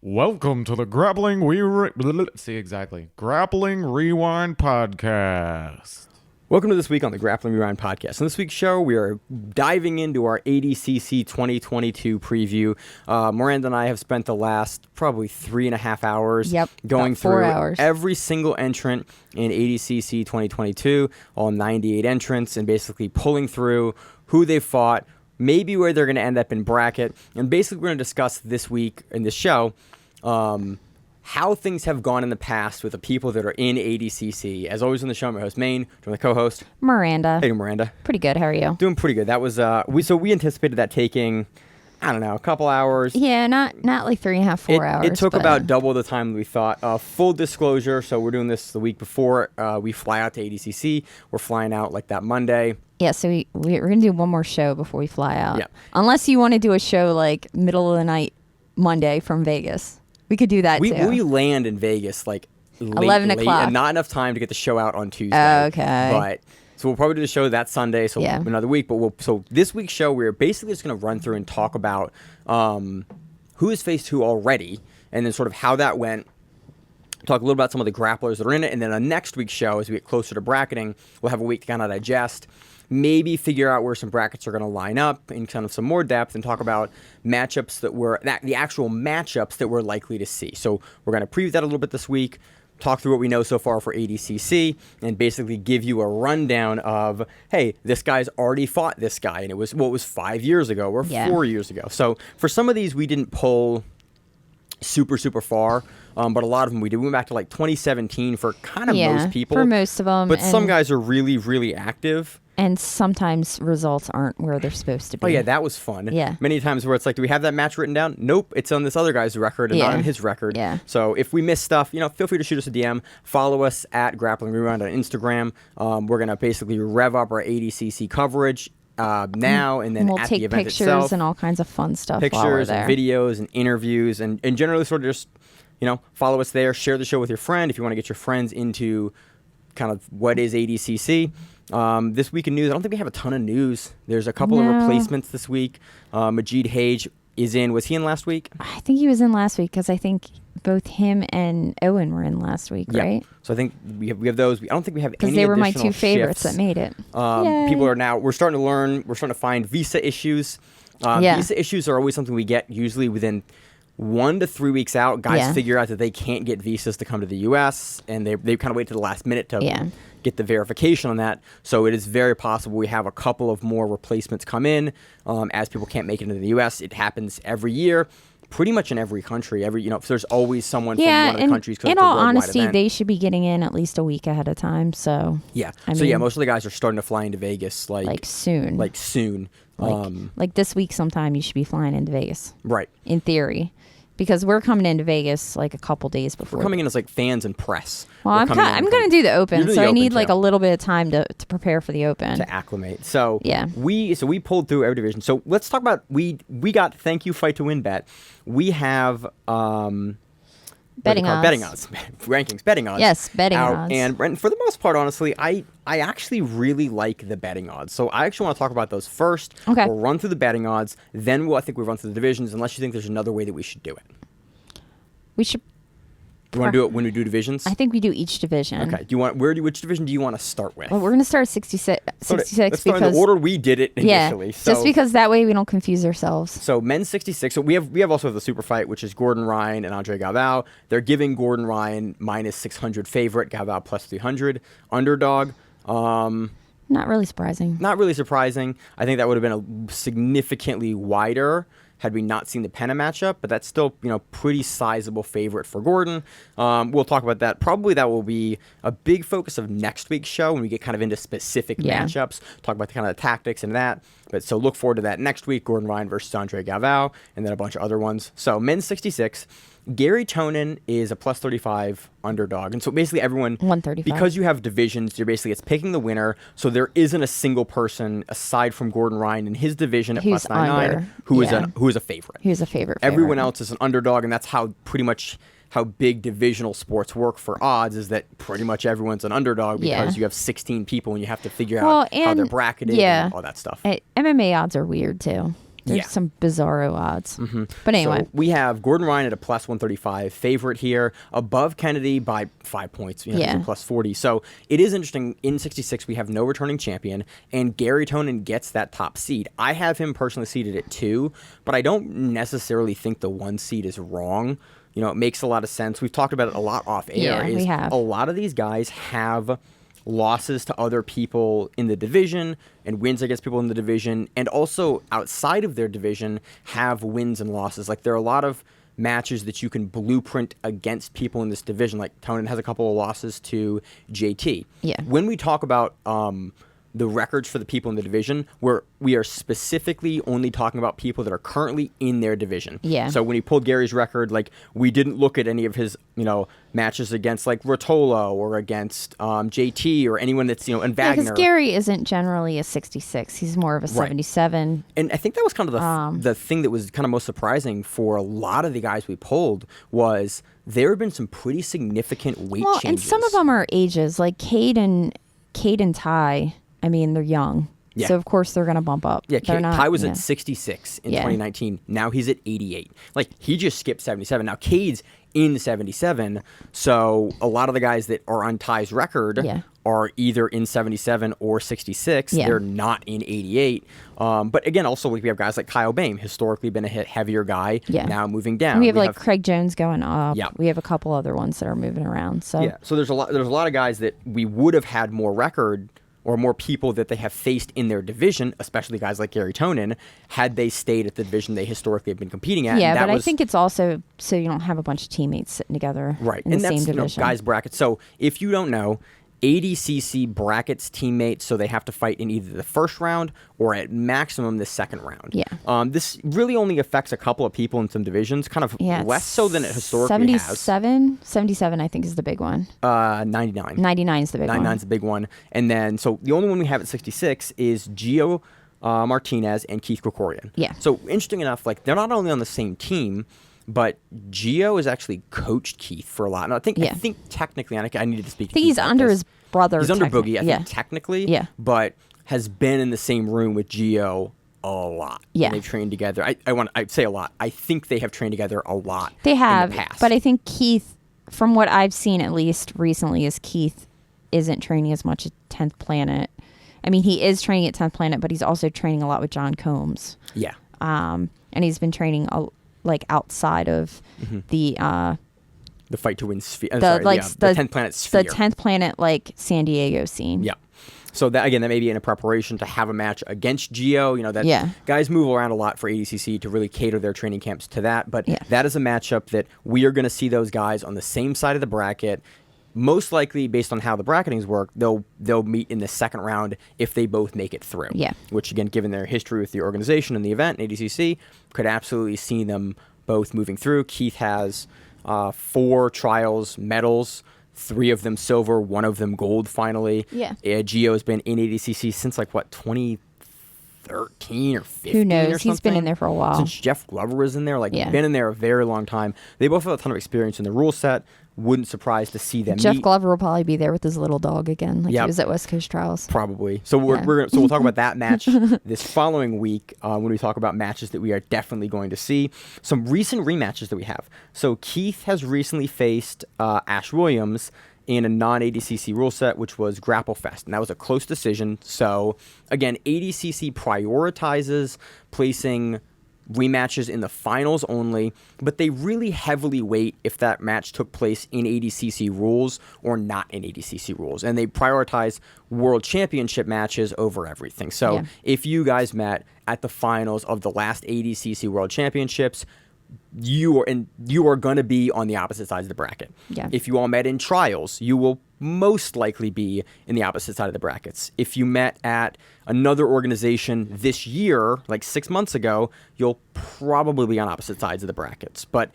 Welcome to the Grappling Grappling Rewind Podcast. Welcome to this week on the Grappling Rewind Podcast. In this week's show, we are diving into our ADCC 2022 preview. Miranda and I have spent the last probably 3.5 hours going through every single entrant in ADCC 2022, all 98 entrants, and basically pulling through who they fought, maybe where they're going to end up in bracket. And basically, we're going to discuss this week in this show how things have gone in the past with the people that are in ADCC. As always on the show, I'm your host, Maine, joined my co-host, Miranda. Hey, Miranda. Pretty good. How are you? Doing pretty good. That was we anticipated that taking, I don't know, a couple hours. Yeah, not like 3.5, 4 hours. It took about double the time we thought. Full disclosure, so we're doing this the week before we fly out to ADCC. We're flying out like that Monday. Yeah, so we're going to do one more show before we fly out. Yeah. Unless you want to do a show like middle of the night Monday from Vegas. We could do that too. We land in Vegas like 11 o'clock. And not enough time to get the show out on Tuesday. Okay. But so we'll probably do the show that Sunday, so another week. But so this week's show, we're basically just going to run through and talk about who has faced who already, and then sort of how that went. Talk a little about some of the grapplers that are in it, and then on next week's show, as we get closer to bracketing, we'll have a week to kind of digest. Maybe figure out where some brackets are going to line up in kind of some more depth and talk about matchups the actual matchups that we're likely to see. So we're going to preview that a little bit this week, talk through what we know so far for ADCC, and basically give you a rundown of, hey, this guy's already fought this guy, and it was 5 years ago or 4 years ago. So for some of these, we didn't pull super far, but a lot of them we did. We went back to like 2017 for kind of most people. For most of them. But some guys are really active. And sometimes results aren't where they're supposed to be. Oh, yeah, that was fun. Yeah. Many times where it's like, do we have that match written down? Nope, it's on this other guy's record and not on his record. Yeah. So if we miss stuff, feel free to shoot us a DM. Follow us at Grappling Rewind on Instagram. We're going to basically rev up our ADCC coverage now and then we'll at take the event pictures itself. And all kinds of fun stuff Pictures while we're there. and videos and interviews and generally sort of just, follow us there. Share the show with your friend if you want to get your friends into kind of what is ADCC. This week in news, I don't think we have a ton of news. There's a couple of replacements this week. Majid Hage is in. Was he in last week? I think he was in last week because I think both him and Owen were in last week, right? So I think we have those. I don't think we have any because they were my additional two favorites shifts. that made it. People are now, we're starting to learn, we're starting to find visa issues. Visa issues are always something we get usually within 1 to 3 weeks out. Guys figure out that they can't get visas to come to the U.S. and they kind of wait to the last minute to get the verification on that. So it is very possible we have a couple of more replacements come in as people can't make it into the U.S. It happens every year, pretty much in every country. There's always someone from one of the countries. In all honesty, they should be getting in at least a week ahead of time. So most of the guys are starting to fly into Vegas like soon. Like this week sometime you should be flying into Vegas. Right. In theory. Because we're coming into Vegas like a couple days before. We're coming in as like fans and press. Well, I'm going to do the Open, so I need like a little bit of time to prepare for the Open. To acclimate. So we pulled through every division. So let's talk about we got thank you fight to win bet. We have betting odds rankings, betting odds. Yes, betting odds. And for the most part, honestly, I actually really like the betting odds. So I actually want to talk about those first. Okay. We'll run through the betting odds. Then I think we'll run through the divisions, unless you think there's another way that we should do it. We should. You want to do it when we do divisions? I think we do each division. Okay. Which division do you want to start with? Well, we're going to start at 66 Let's start in the order we did it initially. So, just because that way we don't confuse ourselves. So men's 66. So we have also the super fight, which is Gordon Ryan and Andre Galvao. They're giving Gordon Ryan minus 600 favorite, Galvao plus 300 underdog. Not really surprising. Not really surprising. I think that would have been a significantly wider had we not seen the Pena matchup, but that's still, pretty sizable favorite for Gordon. We'll talk about that. Probably that will be a big focus of next week's show when we get kind of into specific matchups, talk about the kind of the tactics and that. But so look forward to that next week, Gordon Ryan versus Andre Galvao, and then a bunch of other ones. So men's 66. Garry Tonon is a plus 35 underdog. And so basically everyone, 135. Because you have divisions, it's picking the winner. So there isn't a single person aside from Gordon Ryan in his division at plus 99 who is a favorite. Who's a favorite. Everyone else is an underdog, and that's how pretty much how big divisional sports work for odds, is that pretty much everyone's an underdog because you have 16 people and you have to figure out how they're bracketed and all that stuff. MMA odds are weird too. There's some bizarro odds. But anyway. So we have Gordon Ryan at a plus 135 favorite here, above Kennedy by 5 points. He's a plus 40. So it is interesting. In 66, we have no returning champion, and Garry Tonon gets that top seed. I have him personally seeded at 2, but I don't necessarily think the 1 seed is wrong. It makes a lot of sense. We've talked about it a lot off air. Yeah, we have. A lot of these guys have losses to other people in the division and wins against people in the division, and also outside of their division have wins and losses. Like, there are a lot of matches that you can blueprint against people in this division. Like, Tonon has a couple of losses to JT. Yeah. When we talk about the records for the people in the division, we are specifically only talking about people that are currently in their division. Yeah. So when he pulled Gary's record, like, we didn't look at any of his, matches against like Rotolo or against JT or anyone that's, and Wagner. Because Garry isn't generally a 66. He's more of a 77. And I think that was kind of the thing that was kind of most surprising for a lot of the guys we pulled was there have been some pretty significant weight changes. And some of them are ages, like Cade and Ty. I mean, they're young. Yeah. So, of course, they're going to bump up. Yeah, Ty was at 66 in 2019. Now he's at 88. Like, he just skipped 77. Now, Cade's in 77. So, a lot of the guys that are on Ty's record are either in 77 or 66. Yeah. They're not in 88. But, again, also, we have guys like Kyle Bame, historically been a heavier guy, now moving down. And we have Craig Jones going up. Yeah. We have a couple other ones that are moving around. So there's a lot of guys that we would have had more record or more people that they have faced in their division, especially guys like Garry Tonon, had they stayed at the division they historically have been competing at. Yeah, but I think it's also so you don't have a bunch of teammates sitting together in the same division. Guys brackets. So if you don't know, ADCC brackets teammates, so they have to fight in either the first round or at maximum the second round. Yeah. This really only affects a couple of people in some divisions, kind of less so than it historically has. 77, I think, is the big one. 99. 99 is the big one. 99 is the big one. And then, so the only one we have at 66 is Geo Martinez and Keith Krikorian. Yeah. So interesting enough, like, they're not only on the same team, but Geo has actually coached Keith for a lot. And I think technically, I needed to speak to Keith. He's under his brother. He's under Boogie, I think, technically. But has been in the same room with Geo a lot. Yeah. And they've trained together. I'd say a lot. I think they have trained together a lot. They have. In the past. But I think Keith, from what I've seen at least recently, is Keith isn't training as much at 10th Planet. I mean, he is training at 10th Planet, but he's also training a lot with John Combs. Yeah. And he's been training outside of the fight to win sphere. The 10th Planet sphere. The 10th Planet, like, San Diego scene. Yeah. So that may be in a preparation to have a match against Geo. Guys move around a lot for ADCC to really cater their training camps to that. But that is a matchup that we are going to see those guys on the same side of the bracket. Most likely, based on how the bracketings work, they'll meet in the second round if they both make it through. Yeah. Which, again, given their history with the organization and the event, ADCC, could absolutely see them both moving through. Keith has 4 trials medals, 3 of them silver, 1 of them gold finally. Yeah. Geo has been in ADCC since 2013 or 15 Who knows? or something. He's been in there for a while. Since Jeff Glover was in there. Been in there a very long time. They both have a ton of experience in the rule set. Wouldn't surprise to see them Jeff meet. Glover will probably be there with his little dog again, he was at West Coast Trials. Probably. So we'll talk about that match this following week when we talk about matches that we are definitely going to see. Some recent rematches that we have. So Keith has recently faced Ash Williams in a non-ADCC rule set, which was Grapple Fest, and that was a close decision. So again, ADCC prioritizes placing rematches in the finals only, but they really heavily weight if that match took place in ADCC rules or not in ADCC rules, and they prioritize world championship matches over everything. So if you guys met at the finals of the last ADCC World Championships, you are going to be on the opposite sides of the bracket. Yeah. If you all met in trials, you will most likely be in the opposite side of the brackets. If you met at another organization this year, like 6 months ago, you'll probably be on opposite sides of the brackets. But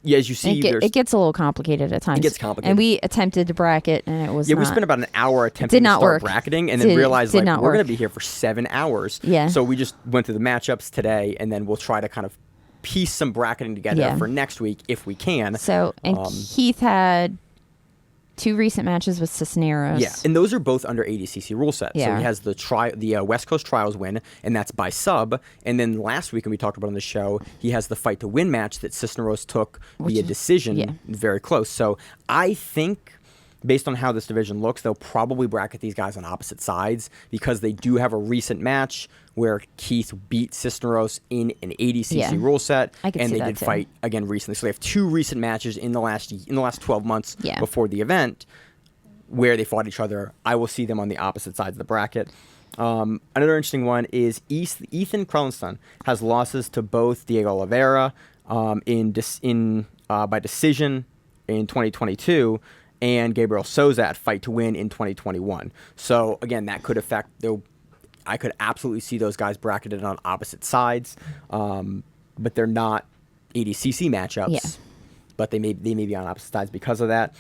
as you see, it gets a little complicated at times. It gets complicated. And we attempted to bracket, and it was we spent about an hour attempting to start bracketing, and then realized we're going to be here for 7 hours. Yeah. So we just went through the matchups today, and then we'll try to kind of piece some bracketing together for next week if we can. So, and Keith had 2 recent matches with Cisneros. Yeah, and those are both under ADCC rule set. Yeah. So he has the West Coast Trials win, and that's by sub. And then last week, and we talked about on the show, he has the fight to win match that Cisneros took via decision, very close. So I think, based on how this division looks, they'll probably bracket these guys on opposite sides because they do have a recent match where Keith beat Cisneros in an ADCC rule set, and they did fight again recently. So they have 2 recent matches in the last 12 months before the event where they fought each other. I will see them on the opposite sides of the bracket. Another interesting one is Ethan Crelinsten has losses to both Diego Oliveira by decision in 2022 and Gabriel Souza at fight to win in 2021. So again, that could affect I could absolutely see those guys bracketed on opposite sides, but they're not ADCC matchups. Yeah. But they may be on opposite sides because of that.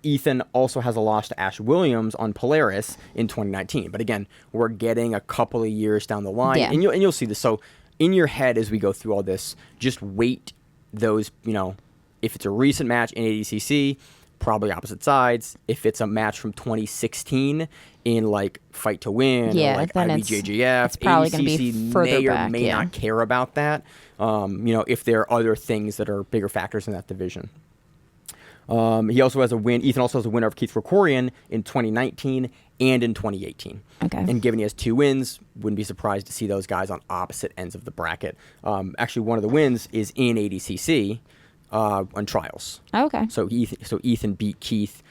Ethan also has a loss to Ash Williams on Polaris in 2019. But again, we're getting a couple of years down the line, and you'll see this. So in your head as we go through all this, just weight those. If it's a recent match in ADCC, probably opposite sides. If it's a match from 2016 in like fight to win, or like IBJJF, it's probably going to ADCC be further may or back, may not care about that. If there are other things that are bigger factors in that division. He also has a win. Ethan also has a winner of Keith Krikorian in 2019 and in 2018. Okay. And given he has 2 wins, wouldn't be surprised to see those guys on opposite ends of the bracket. Actually, one of the wins is in ADCC on trials. Oh, okay. So Ethan beat Keith.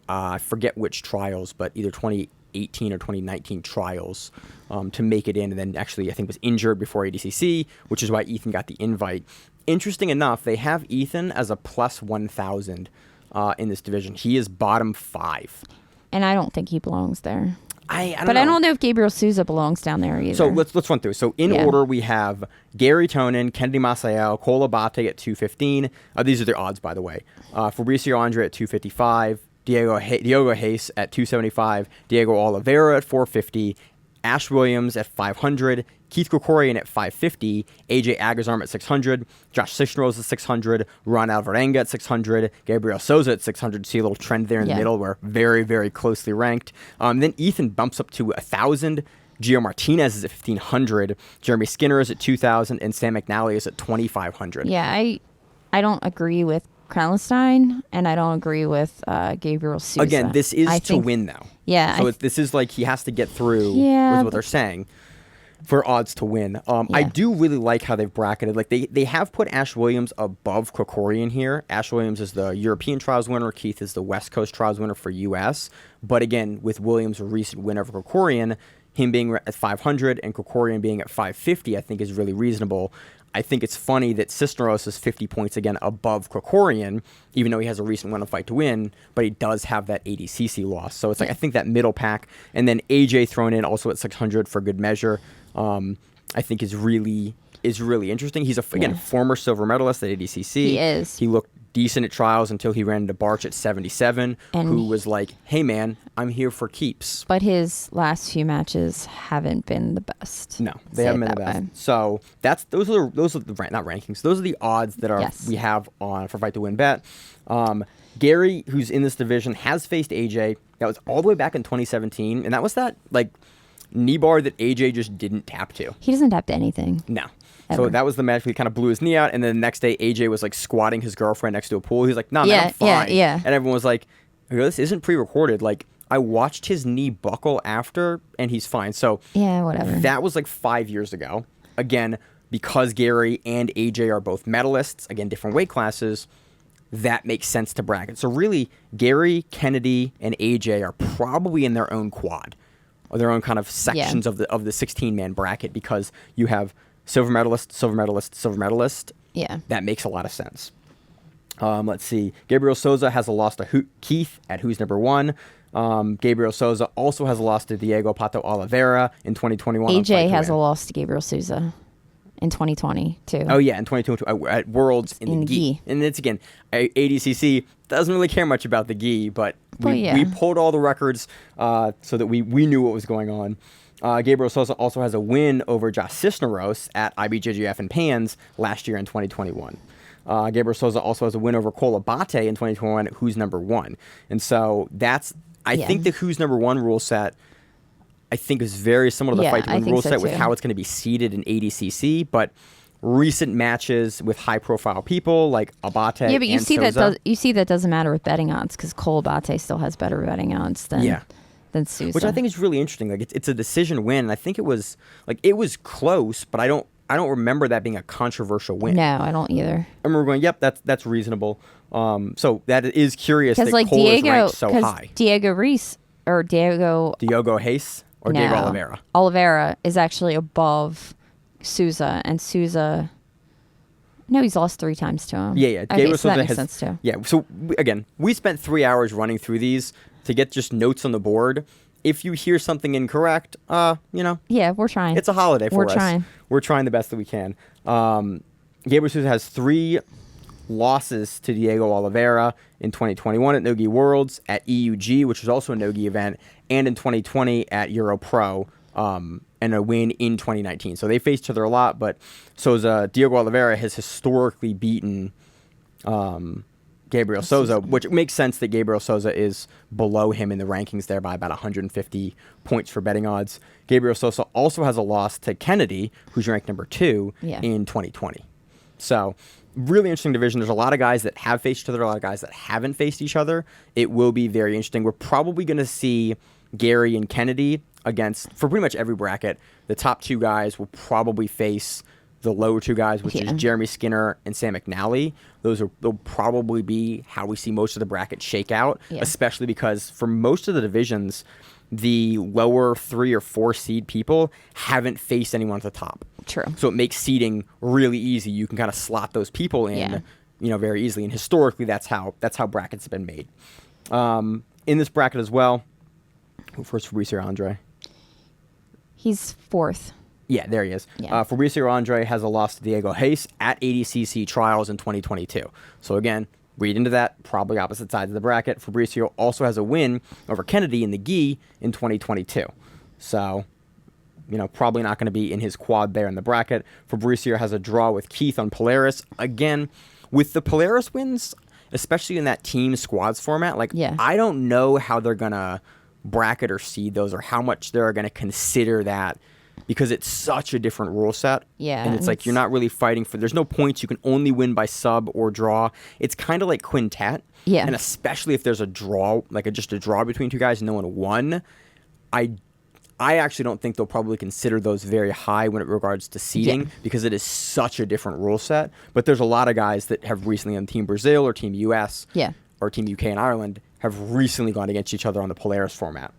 I forget which trials, but either 2018 or 2019 trials to make it in, and then actually I think was injured before ADCC, which is why Ethan got the invite. Interesting enough, they have Ethan as a plus 1,000 in this division. He is bottom 5. And I don't think he belongs there. I don't know if Gabriel Souza belongs down there either. So let's run through. So in order, we have Garry Tonon, Kennedy Maciel, Cole Abate at 215. These are their odds, by the way. Fabricio Andrey at 255. Diogo Reis at 275. Diego Oliveira at 450. Ash Williams at 500. Keith Krikorian at 550, AJ Agazarm at 600, Josh Cisneros at 600, Ruan Alvarenga at 600, Gabriel Souza at 600. See a little trend there in the middle. We're very, very closely ranked. Then Ethan bumps up to 1,000. Geo Martinez is at 1,500. Jeremy Skinner is at 2,000, and Sam McNally is at 2,500. Yeah, I don't agree with Crelinsten, and I don't agree with Gabriel Souza. Again, this is to win, though. Yeah. So this is like he has to get through with what they're saying for odds to win. I do really like how they've bracketed. Like they have put Ash Williams above Krikorian here. Ash Williams is the European Trials winner. Keith is the West Coast Trials winner for U.S. But again, with Williams' recent win over Krikorian, him being at 500 and Krikorian being at 550, I think is really reasonable. I think it's funny that Cisneros is 50 points again above Krikorian, even though he has a recent win of fight to win, but he does have that ADCC loss. So it's like I think that middle pack, and then AJ thrown in also at 600 for good measure. I think is really interesting. He's a former silver medalist at ADCC. He is. He looked decent at trials until he ran into Barch at 77, who was like, "Hey man, I'm here for keeps." But his last few matches haven't been the best. No, they haven't been the best. So those are the not rankings. Those are the odds that we have on for Fight to Win Bet. Garry, who's in this division, has faced AJ. That was all the way back in 2017, and that was that knee bar that AJ just didn't tap to. He doesn't tap to anything. No. Ever. So that was the match where he kind of blew his knee out, and then the next day AJ was like squatting his girlfriend next to a pool. He was like, "No, man, I'm fine." Yeah. And everyone was like, "This isn't pre-recorded. Like, I watched his knee buckle after, and he's fine." So yeah, whatever. That was like 5 years ago. Again, because Garry and AJ are both medalists, again, different weight classes, that makes sense to bracket. So really, Garry, Kennedy, and AJ are probably in their own quad, or their own kind of sections of the 16-man bracket, because you have silver medalist, silver medalist, silver medalist. Yeah. That makes a lot of sense. Let's see. Gabriel Souza has a loss to Keith at who's number 1. Gabriel Souza also has a loss to Diego Oliveira in 2021. AJ has a loss to Gabriel Souza in 2020 too. Oh yeah, in 2022 at Worlds in the gi. And it's again, ADCC doesn't really care much about the gi, but we pulled all the records so that we knew what was going on. Gabriel Souza also has a win over Josh Cisneros at IBJJF and PANS last year in 2021. Gabriel Souza also has a win over Cole Abate in 2021, who's number 1. And so I think the who's number 1 rule set, I think, is very similar to the fight to win rule set with how it's going to be seeded in ADCC, but recent matches with high-profile people like Abate and you see Souza, that doesn't matter with betting odds because Cole Abate still has better betting odds than Souza, which I think is really interesting. Like it's a decision win. And I think it was close, but I don't remember that being a controversial win. No, I don't either. I remember going, yep, that's reasonable. So that is curious that like Cole is ranked so high. Diogo Reis or Diogo Reis or Diego Oliveira. Oliveira is actually above Souza, and Souza. No, he's lost 3 times to him. Yeah. Okay, so that makes sense too. Yeah. So again, we spent 3 hours running through these to get just notes on the board. If you hear something incorrect, yeah, we're trying. It's a holiday for us. We're trying. We're trying the best that we can. Gabriel Souza has 3 losses to Diego Oliveira in 2021 at Nogi Worlds, at EUG, which was also a Nogi event, and in 2020 at Euro Pro, and a win in 2019. So they faced each other a lot, but Diego Oliveira has historically beaten Gabriel Souza, which makes sense that Gabriel Souza is below him in the rankings there by about 150 points for betting odds. Gabriel Souza also has a loss to Kennedy, who's ranked number 2 in 2020. So really interesting division. There's a lot of guys that have faced each other, a lot of guys that haven't faced each other. It will be very interesting. We're probably going to see Garry and Kennedy for pretty much every bracket. The top 2 guys will probably face the lower 2 guys, which is Jeremy Skinner and Sam McNally. They'll probably be how we see most of the bracket shake out, especially because for most of the divisions, the lower 3 or 4 seed people haven't faced anyone at the top. True. So it makes seeding really easy. You can kind of slot those people in, very easily. And historically, that's how brackets have been made. In this bracket as well, first Fabricio Andrey. He's 4th. Yeah, there he is. Yeah. Fabricio Andrey has a loss to Diogo Reis at ADCC trials in 2022. So again, read into that, probably opposite sides of the bracket. Fabricio also has a win over Kennedy in the gi in 2022. So, probably not going to be in his quad there in the bracket. Fabricio has a draw with Keith on Polaris. Again, with the Polaris wins, especially in that team squads format, I don't know how they're going to bracket or seed those or how much they're going to consider that, because it's such a different rule set. Yeah. And it's like you're not really fighting there's no points. You can only win by sub or draw. It's kind of like quintet. Yeah. And especially if there's a draw, just a draw between 2 guys and no one won, I actually don't think they'll probably consider those very high when it regards to seeding because it is such a different rule set. But there's a lot of guys that have recently on Team Brazil or Team US or Team UK and Ireland have recently gone against each other on the Polaris format.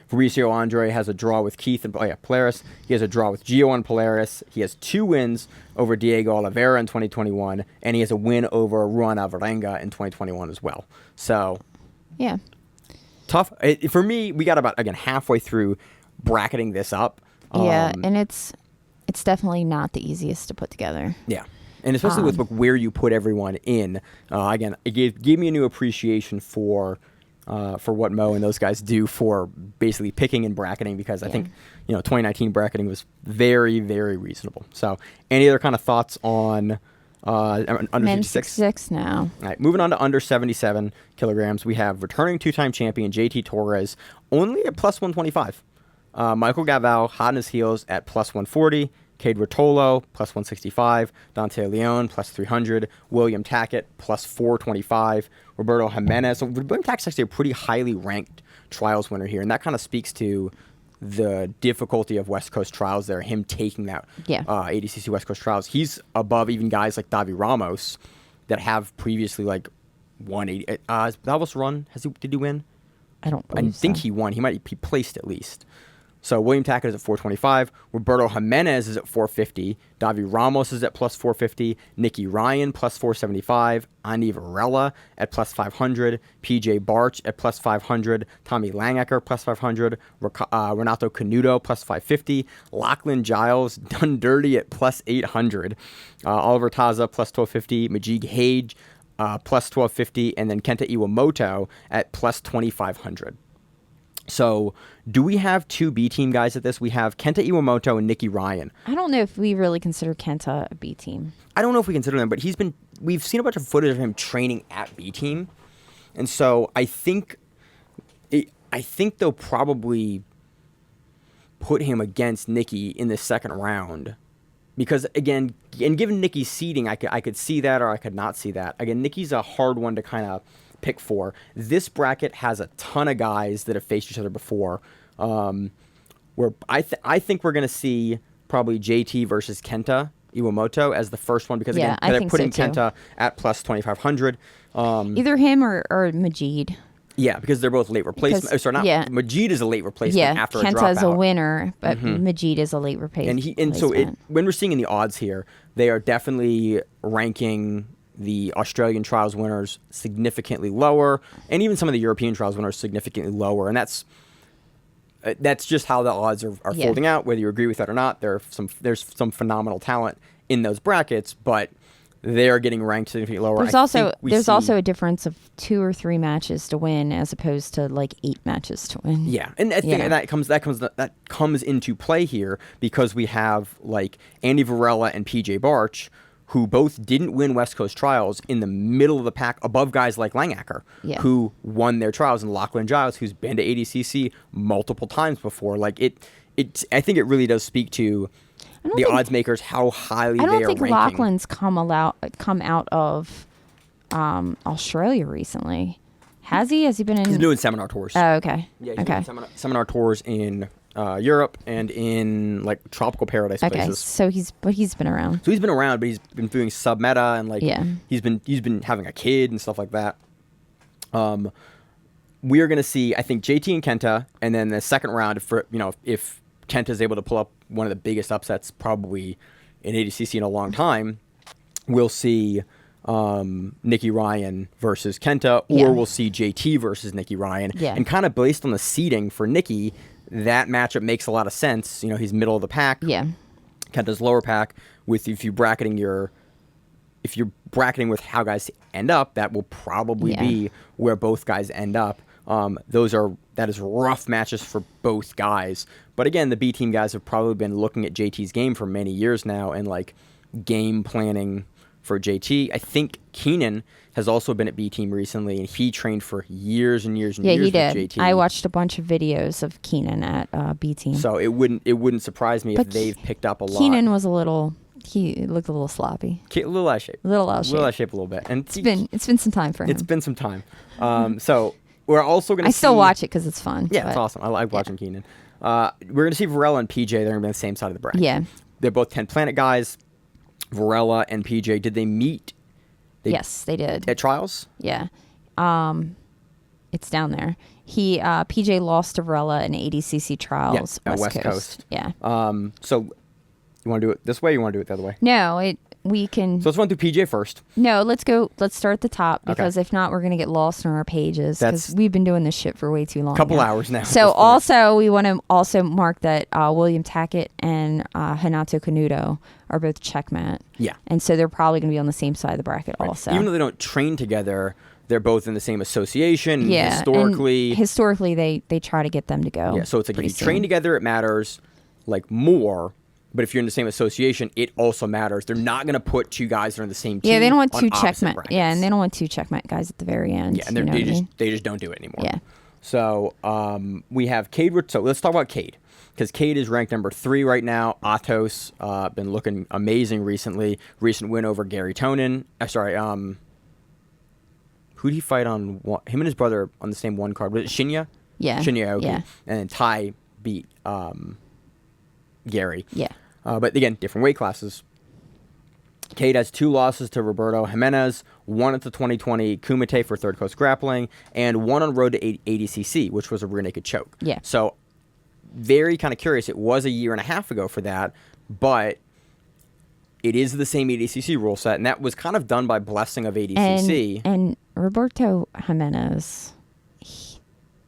Fabricio Andrey has a draw with Keith and Polaris. He has a draw with Geo on Polaris. He has 2 wins over Diego Oliveira in 2021, and he has a win over Ruan Alvarenga in 2021 as well. So, tough. For me, we got about, halfway through bracketing this up. And it's definitely not the easiest to put together. Yeah. And especially with where you put everyone in. It gave me a new appreciation for what Mo and those guys do for basically picking and bracketing, because I think 2019 bracketing was very, very reasonable. So any other kind of thoughts on under Men 56? 66 now. All right, moving on to under 77 kilograms, we have returning 2-time champion JT Torres only at plus 125. Michael Gaval hot on his heels at plus 140. Cade Rotolo, plus 165. Dante Leon, plus 300. William Tackett, plus 425. Roberto Jimenez. So William Tackett's actually a pretty highly ranked trials winner here, and that kind of speaks to the difficulty of West Coast trials there, him taking that ADCC West Coast trials. He's above even guys like Davi Ramos that have previously 180. Davos Run, did he win? I think he won. He placed at least. So William Tackett is at 425. Roberto Jimenez is at 450. Davi Ramos is at plus 450. Nicky Ryan plus 475. Andy Varela at plus 500. PJ Barch at plus 500. Tommy Langecker plus 500. Renato Canuto plus 550. Lachlan Giles done dirty at plus 800. Oliver Taza plus 1250. Majid Hage plus 1250. And then Kenta Iwamoto at plus 2500. So, do we have two B team guys at this? We have Kenta Iwamoto and Nicky Ryan. I don't know if we really consider Kenta a B team. I don't know if we consider him, but we've seen a bunch of footage of him training at B team. And so I think they'll probably put him against Nicky in the second round. Because, again, and given Nicky's seeding, I could see that or I could not see that. Again, Nicky's a hard one to kind of pick for. This bracket has a ton of guys that have faced each other before. Where I think we're going to see probably JT versus Kenta Iwamoto as the first one because, again, they're putting Kenta at plus 2,500. Either him or Majid. Yeah, because they're both late replacement. Majid is a late replacement after a dropout. Kenta's a winner, but Majid is a late replacement. And so when we're seeing in the odds here, they are definitely ranking the Australian trials winners significantly lower, and even some of the European trials winners significantly lower. And that's just how the odds are folding out. Whether you agree with that or not, there's some phenomenal talent in those brackets, but they are getting ranked significantly lower. There's also a difference of 2 or 3 matches to win as opposed to like 8 matches to win. Yeah, and that comes into play here because we have like Andy Varela and PJ Barch, who both didn't win West Coast trials in the middle of the pack above guys like Langacker, who won their trials, and Lachlan Giles, who's been to ADCC multiple times before. Like I think it really does speak to the odds makers how highly they are ranking. I don't think Lachlan's come out of Australia recently. Has he? Has he been in? He's doing seminar tours. Oh, okay. Yeah, he's doing seminar tours in Europe and in like tropical paradise places. So he's been around. So he's been around, but he's been doing sub meta and like he's been having a kid and stuff like that. We are going to see, I think, JT and Kenta, and then the second round, if Kenta is able to pull up one of the biggest upsets probably in ADCC in a long time, we'll see Nicky Ryan versus Kenta, or we'll see JT versus Nicky Ryan. Yeah. And kind of based on the seeding for Nicky, that matchup makes a lot of sense. He's middle of the pack. Yeah. Kenta's lower pack. If you're bracketing with how guys end up, that will probably be where both guys end up. That is rough matches for both guys. But again, the B team guys have probably been looking at JT's game for many years now and like game planning for JT. I think Keenan has also been at B team recently, and he trained for years and years and years with JT. I watched a bunch of videos of Keenan at B team. So it wouldn't surprise me if they've picked up a lot. Keenan was he looked a little sloppy. A little out of shape. A little out of shape a little bit. And it's been some time for him. It's been some time. So we're also going to still watch it because it's fun. Yeah, it's awesome. I like watching Keenan. We're going to see Varela and PJ. They're going to be on the same side of the bracket. Yeah. They're both 10 Planet guys. Varela and PJ, did they meet? Yes, they did. At trials? Yeah. It's down there. PJ lost to Varela in ADCC trials. Yeah, West Coast. Yeah. So you want to do it this way or you want to do it the other way? No, we can. So let's run through PJ first. No, let's start at the top because if not, we're going to get lost in our pages because we've been doing this shit for way too long. Couple hours now. So also, we want to also mark that William Tackett and Hanato Canuto are both checkmat. Yeah. And so they're probably going to be on the same side of the bracket also. Even though they don't train together, they're both in the same association. Yeah. Historically, they try to get them to go. Yeah, so it's like if you train together, it matters like more. But if you're in the same association, it also matters. They're not going to put two guys that are in the same team. Yeah, they don't want two checkmat. brackets. Yeah, and they don't want two checkmat guys at the very end. Yeah, and they just don't do it anymore. Yeah. So we have Cade. So let's talk about Cade because Cade is ranked number 3 right now. Atos been looking amazing recently. Recent win over Garry Tonon. Who did he fight on? Him and his brother on the same one card. Was it Shinya? Yeah. Shinya Aoki. Yeah. And then Tai beat Gary. Yeah. But again, different weight classes. Cade has 2 losses to Roberto Jimenez, 1 at the 2020 Kumite for Third Coast Grappling, and 1 on road to ADCC, which was a rear naked choke. Yeah. So very kind of curious. It was a year and a half ago for that, but it is the same ADCC rule set, and that was kind of done by blessing of ADCC. And Roberto Jimenez,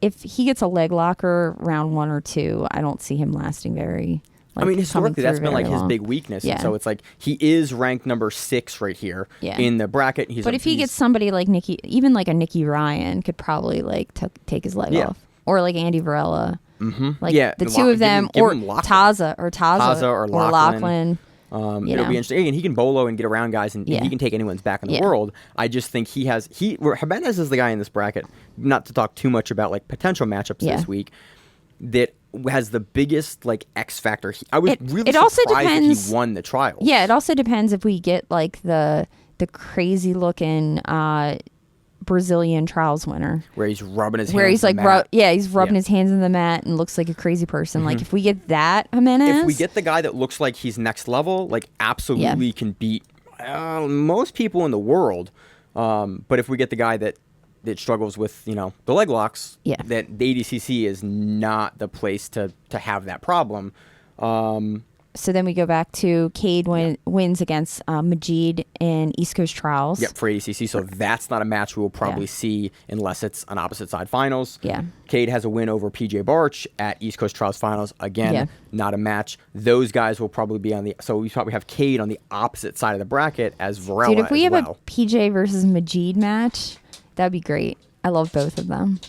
if he gets a leg locker round 1 or 2, I don't see him lasting very. Historically, that's been like his big weakness. Yeah. And so it's like he is ranked number 6 right here in the bracket. But if he gets somebody like Nicky, even like a Nicky Ryan, could probably like take his leg off. or like Andy Varela. Like the two of them, give or him Taza or Lachlan. It'll be interesting. And he can bolo and get around guys, and he can take anyone's back in the world. I just think Jimenez is the guy in this bracket, not to talk too much about like potential matchups this week, that has the biggest like X factor. I was really surprised that he won the trials. Yeah, it also depends if we get like the crazy looking Brazilian trials winner where he's rubbing his hands he's in like the mat. he's rubbing his hands in the mat and looks like a crazy person. Like if we get that Jimenez, if we get the guy that looks like he's next level, like absolutely can beat most people in the world. But if we get the guy that struggles with the leg locks, that the ADCC is not the place to have that problem. So then we go back to Cade wins against Majid in East Coast Trials. Yep, for ADCC. So that's not a match we will probably see unless it's an opposite side finals. Yeah. Cade has a win over PJ Barch at East Coast Trials finals. Again, not a match. Those guys will probably be on the... So we probably have Cade on the opposite side of the bracket as Varela. Dude, if we have a PJ versus Majid match, that'd be great. I love both of them.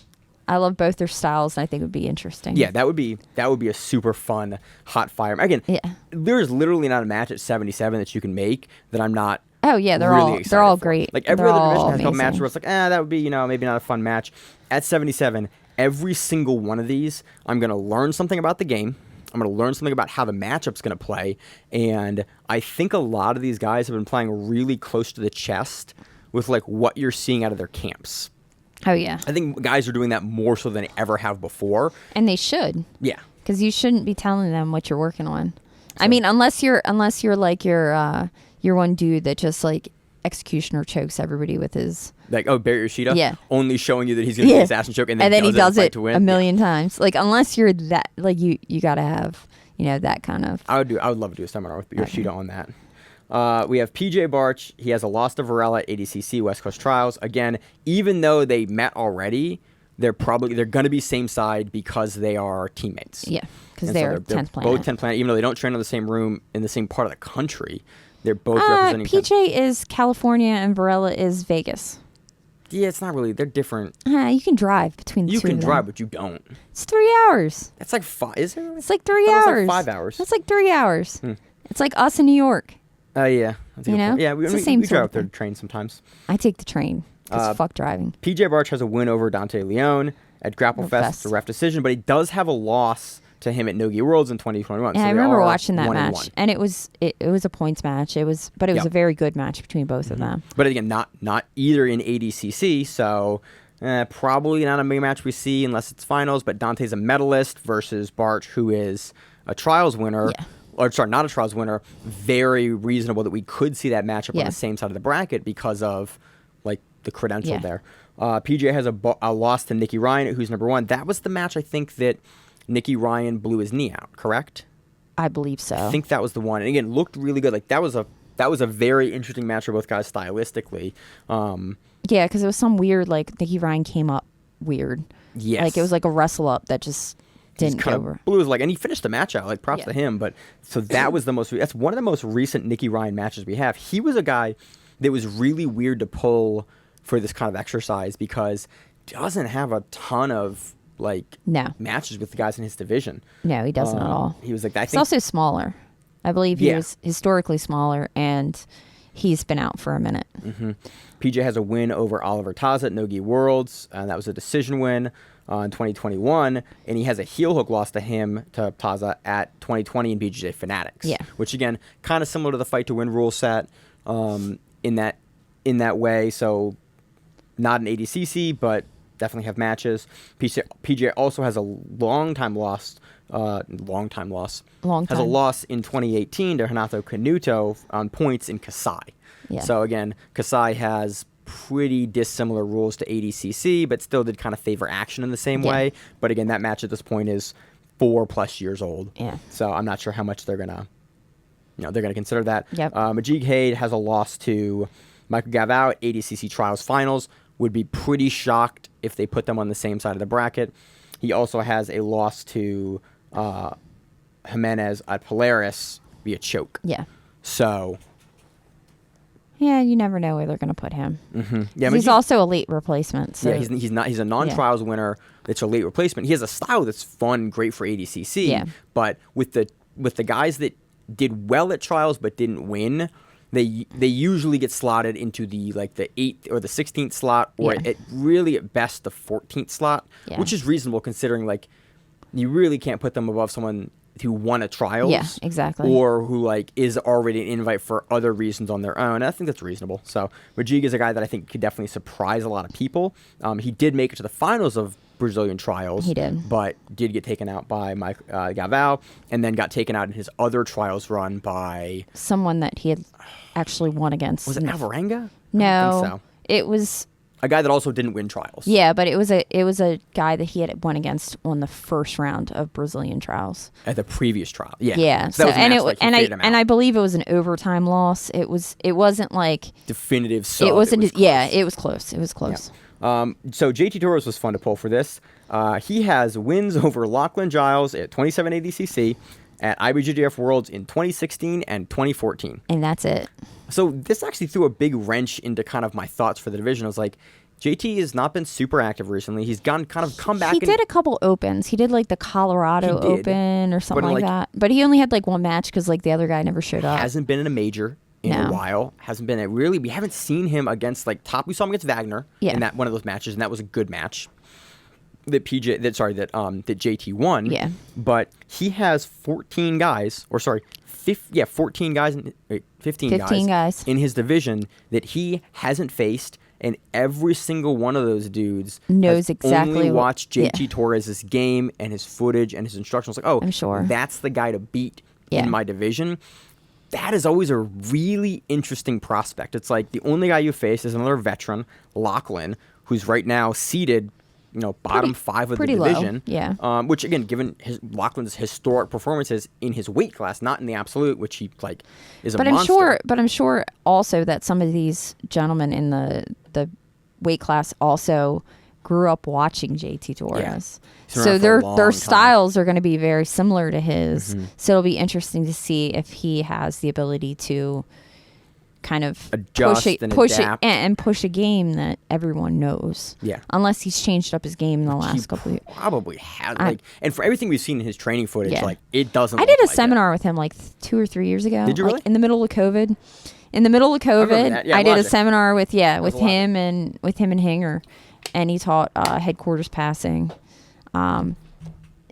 I love both their styles, and I think it would be interesting. Yeah, that would be a super fun hot fire. Again, there's literally not a match at 77 that you can make that I'm not. Oh yeah, they're all great. Like every other division has a couple matches where it's like, that would be maybe not a fun match. At 77, every single one of these, I'm gonna learn something about the game. I'm gonna learn something about how the matchup's gonna play, and I think a lot of these guys have been playing really close to the chest with like what you're seeing out of their camps. Oh, yeah. I think guys are doing that more so than they ever have before. And they should. Yeah. Because you shouldn't be telling them what you're working on. So, I mean, unless you're like your one dude that just like executioner chokes everybody with his... Like, Barry Yoshida? Yeah. Only showing you that he's going to be assassin choke and then he does it to win. a million times. Like, unless you're that... Like, you got to have, that kind of... I would love to do a seminar with Yoshida on that. We have PJ Barch. He has a loss to Varela at ADCC West Coast Trials. Again, even though they met already, they're going to be same side because they are teammates. Yeah, because they're 10th planet. Both 10th planet, even though they don't train in the same room in the same part of the country. They're both representing. PJ is California and Varela is Vegas. Yeah, it's not really. They're different. You can drive between the two. You can drive, but you don't. It's 3 hours. That's like 5. Is it? It's like 3 hours. Like 5 hours. That's like 3 hours. It's like us in New York. Yeah. Yeah, we drive up there to train sometimes. I take the train because fuck driving. PJ Barch has a win over Dante Leon at Grapple Fest. It's a ref decision, but he does have a loss to him at Nogi Worlds in 2021. Yeah, so I remember watching that match, and it was a points match. It was a very good match between both of them. But again, not either in ADCC, so probably not a big match we see unless it's finals. But Dante's a medalist versus Barch, who is a trials winner. Yeah. Or sorry, not a trials winner. Very reasonable that we could see that matchup on the same side of the bracket because of like the credential there. PJ has a loss to Nicky Ryan, who's number 1. That was the match I think that Nicky Ryan blew his knee out. Correct? I believe so. I think that was the one. And again, looked really good. Like that was a very interesting match for both guys stylistically. Yeah, because it was some weird like Nicky Ryan came up weird. Yes. Like it was like a wrestle up that just didn't go over. Blew his and he finished the match out. Like props to him. But so that was that's one of the most recent Nicky Ryan matches we have. He was a guy that was really weird to pull for this kind of exercise because he doesn't have a ton of matches with the guys in his division. No, he doesn't at all. He was like He's also smaller. I believe he was historically smaller, and he's been out for a minute. PJ has a win over Oliver Taza at Nogi Worlds, and that was a decision win in 2021, and he has a heel hook loss to Taza at 2020 in BJJ Fanatics. Yeah, which again, kind of similar to the fight to win rule set in that way. So not an ADCC, but definitely have matches. PJ also has a long time loss. Has a loss in 2018 to Renato Canuto on points in Kasai. Yeah. So again, Kasai has pretty dissimilar rules to ADCC, but still did kind of favor action in the same way. But again, that match at this point is 4+ years old. Yeah. So I'm not sure how much they're gonna consider that. Yep. Majid Cade has a loss to Michael Gavao at ADCC Trials Finals. Would be pretty shocked if they put them on the same side of the bracket. He also has a loss to Jimenez at Polaris via choke. Yeah. So Yeah, you never know where they're going to put him. Mm-hmm. Yeah, he's also a late replacement. So. Yeah, he's a non-trials winner. It's a late replacement. He has a style that's fun, great for ADCC. Yeah. But with the guys that did well at trials but didn't win, they usually get slotted into the 8th or the 16th slot, or at best the 14th slot, which is reasonable considering you really can't put them above someone who won a trials. Yeah, exactly. Or who is already an invite for other reasons on their own. I think that's reasonable. So Majig is a guy that I think could definitely surprise a lot of people. He did make it to the finals of Brazilian trials. He did. But did get taken out by Mike Galvão, and then got taken out in his other trials run by someone that he had actually won against. Was it Alvarenga? No. I don't think so. It was a guy that also didn't win trials. Yeah, but it was a guy that he had won against on the first round of Brazilian trials. At the previous trial. Yeah. Yeah. So I believe it was an overtime loss. It wasn't definitive sub. It wasn't it was close. It was close. Yeah. So JT Torres was fun to pull for this. He has wins over Lachlan Giles at 27 ADCC, at IBJJF Worlds in 2016 and 2014. And that's it. So this actually threw a big wrench into kind of my thoughts for the division. I was like, JT has not been super active recently. He's come back. He did a couple opens. He did the Colorado Open or something like that. But he only had one match because the other guy never showed up. Hasn't been in a major in a while. Hasn't been we haven't seen him against top. We saw him against Wagner in that one of those matches, and that was a good match. That JT won. Yeah. But he has 14 guys, 15 guys in his division that he hasn't faced, and every single one of those dudes knows exactly only watched JT Torres' game and his footage and his instructions. I'm sure that's the guy to beat in my division. That is always a really interesting prospect. It's the only guy you face is another veteran, Lachlan, who's right now seated bottom 5 of the division. Low. Yeah. Which again, given Lachlan's historic performances in his weight class, not in the absolute, which he is a monster. I'm sure also that some of these gentlemen in the weight class also grew up watching JT Torres. Yeah. So their styles are going to be very similar to his. Mm-hmm. So it'll be interesting to see if he has the ability to kind of adjust push a game that everyone knows. Yeah. Unless he's changed up his game in the last couple of years. Probably has. And for everything we've seen in his training footage, it doesn't. I did a seminar with him 2 or 3 years ago. Did you really? In the middle of COVID. I did a seminar with him and Hinger, and he taught headquarters passing.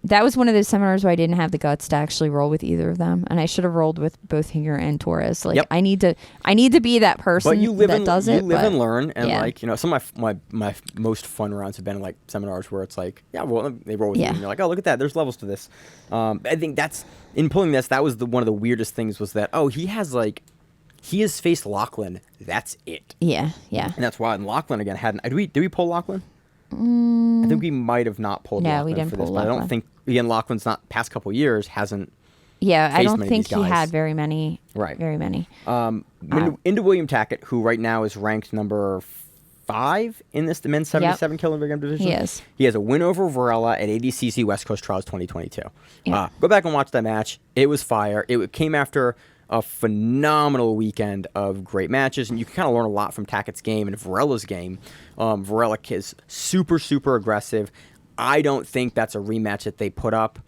That was one of those seminars where I didn't have the guts to actually roll with either of them, and I should have rolled with both Hinger and Torres. I need to be that person that does it. You live and learn, and some of my most fun rounds have been in seminars where it's they roll with you, and you're like, oh, look at that, there's levels to this. I think that's in pulling this. That was one of the weirdest things was that he has faced Lachlan. That's it. Yeah. And that's why Lachlan again hadn't. Did we pull Lachlan? I think we might have not pulled Lachlan we didn't for pull this, Lachlan. but I don't think Lachlan's not past couple years hasn't. Yeah, I don't think he had very many. Right. Very many. Into William Tackett, who right now is ranked number 5 in the men's 77 kilogram division. He is. He has a win over Varela at ADCC West Coast Trials 2022. Yeah. Go back and watch that match. It was fire. It came after a phenomenal weekend of great matches, and you can kind of learn a lot from Tackett's game and Varela's game. Varela is super, super aggressive. I don't think that's a rematch that they put up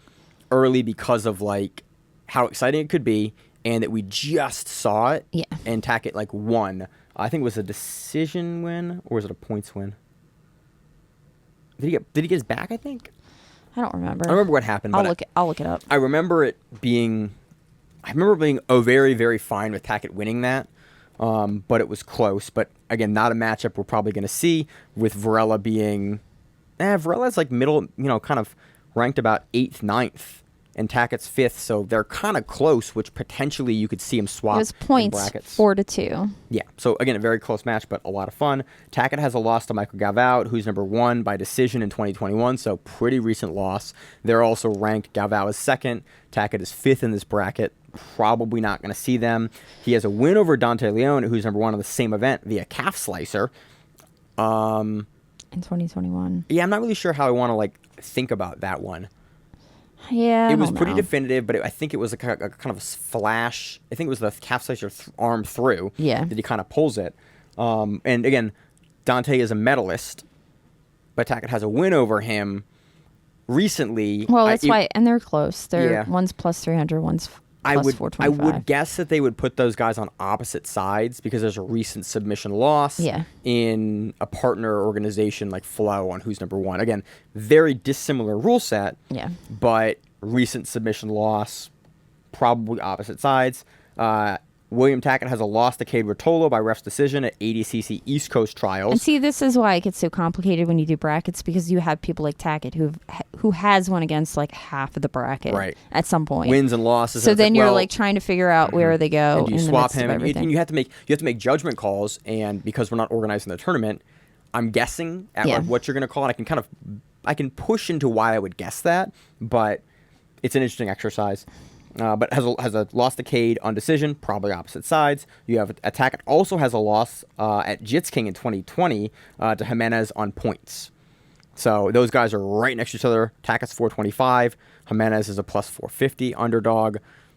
early because of how exciting it could be, and that we just saw it. Yeah. And Tackett won. I think it was a decision win, or was it a points win? Did he get his back? I think. I don't remember. I remember what happened. I'll look it up. I remember being very, very fine with Tackett winning that, but it was close. But again, not a matchup we're probably going to see, with Varela being, Varela's middle, kind of ranked about 8th, 9th, and Tackett's 5th, so they're kind of close, which potentially you could see him swap. It was points, in brackets. 4-2. Yeah, so again, a very close match, but a lot of fun. Tackett has a loss to Michael Galvão, who's number 1 by decision in 2021, so pretty recent loss. They're also ranked. Galvão is 2nd. Tackett is 5th in this bracket. Probably not going to see them. He has a win over Dante Leone, who's number 1 on the same event via calf slicer. In 2021. Yeah, I'm not really sure how I want to think about that one. Yeah, it was pretty definitive, but I think it was a kind of a flash. I think it was the calf slicer arm through. Yeah. That he kind of pulls it. And again, Dante is a medalist, but Tackett has a win over him recently. Well, that's why, and they're close. One's plus 300, one's plus 425. I would guess that they would put those guys on opposite sides because there's a recent submission loss in a partner organization like Flow on who's number one. Again, very dissimilar rule set, but recent submission loss, probably opposite sides. William Tackett has a loss to Cade Rotolo by ref's decision at ADCC East Coast Trials. And see, this is why it gets so complicated when you do brackets, because you have people like Tackett who has won against like half of the bracket at some point. Wins and losses. So then you're like trying to figure out where they go. And do you swap him? And you have to make judgment calls. And because we're not organizing the tournament, I'm guessing at like what you're going to call it. I can push into why I would guess that, but it's an interesting exercise. But has a loss to Cade on decision, probably opposite sides. You have Tackett also has a loss at Jits King in 2020 to Jimenez on points. So those guys are right next to each other. Tackett's 425. Jimenez is a plus 450 underdog.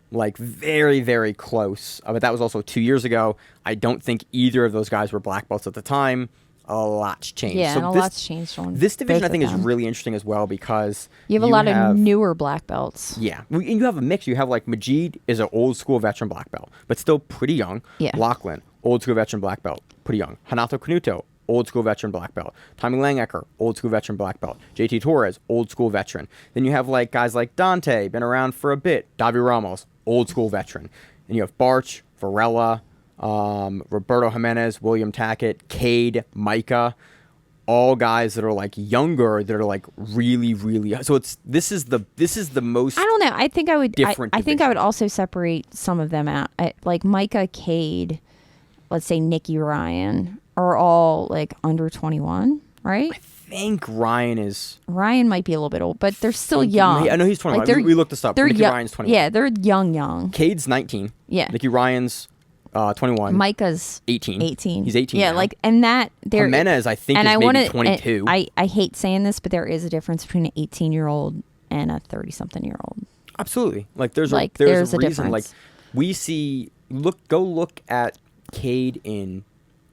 Like very, very close. But that was also 2 years ago. I don't think either of those guys were black belts at the time. A lot's changed. Yeah, so a lot's changed on this division. I think is really interesting as well because you have a lot of newer black belts. Yeah, and you have a mix. You have like Majid is an old school veteran black belt, but still pretty young. Yeah, Lachlan, old school veteran black belt, pretty young. Hanato Canuto, old school veteran black belt. Tommy Langecker, old school veteran black belt. JT Torres, old school veteran. Then you have like guys like Dante, been around for a bit. Davi Ramos, old school veteran. And you have Barch, Varela, Roberto Jimenez, William Tackett, Cade, Micah, all guys that are like younger, that are like really, really. So this is the most. I don't know. I think I would. Different. I think I would also separate some of them out. Like Micah, Cade, let's say Nicky Ryan are all like under 21, right? I think Ryan might be a little bit old, but they're still young. I know he's 21. Like we looked this up. Nicky Ryan's 21. Yeah, they're young. Cade's 19. Yeah. Nicky Ryan's 21. Micah's 18. He's 18. Yeah, now. like, and that there. Jimenez, I think, is maybe 22. I hate saying this, but there is a difference between an 18-year-old and a 30-something-year-old. Absolutely. Like there's a reason. Difference. Like we see. Go look at Cade in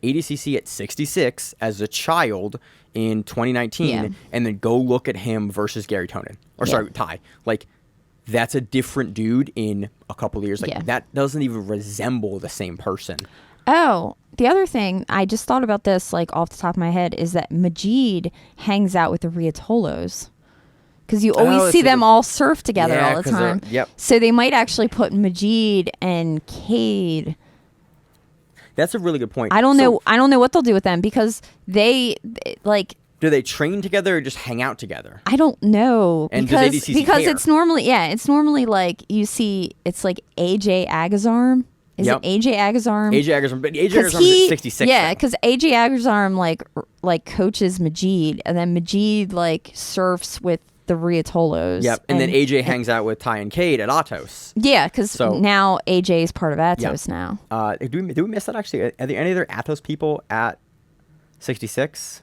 ADCC at 66 as a child in 2019, and then go look at him versus Garry Tonon. Sorry, Ty. Like. That's a different dude in a couple of years. Like that doesn't even resemble the same person. Oh, the other thing, I just thought about this like off the top of my head, is that Majid hangs out with the Riatolos. Because you always see them all surf together all the time. Yep. So they might actually put Majid and Cade. That's a really good point. I don't know what they'll do with them because they like. Do they train together or just hang out together? I don't know. And because does ADCC care? It's normally like you see it's like AJ Agazarm. Is it AJ Agazarm? AJ Agazarm, but AJ Agazarm is at 66. Yeah, because AJ Agazarm like coaches Majid, and then Majid like surfs with the Riatolos. Yep, and then AJ hangs out with Ty and Cade at Atos. Yeah, because now AJ is part of Atos now. Do we miss that actually? Are there any other Atos people at 66?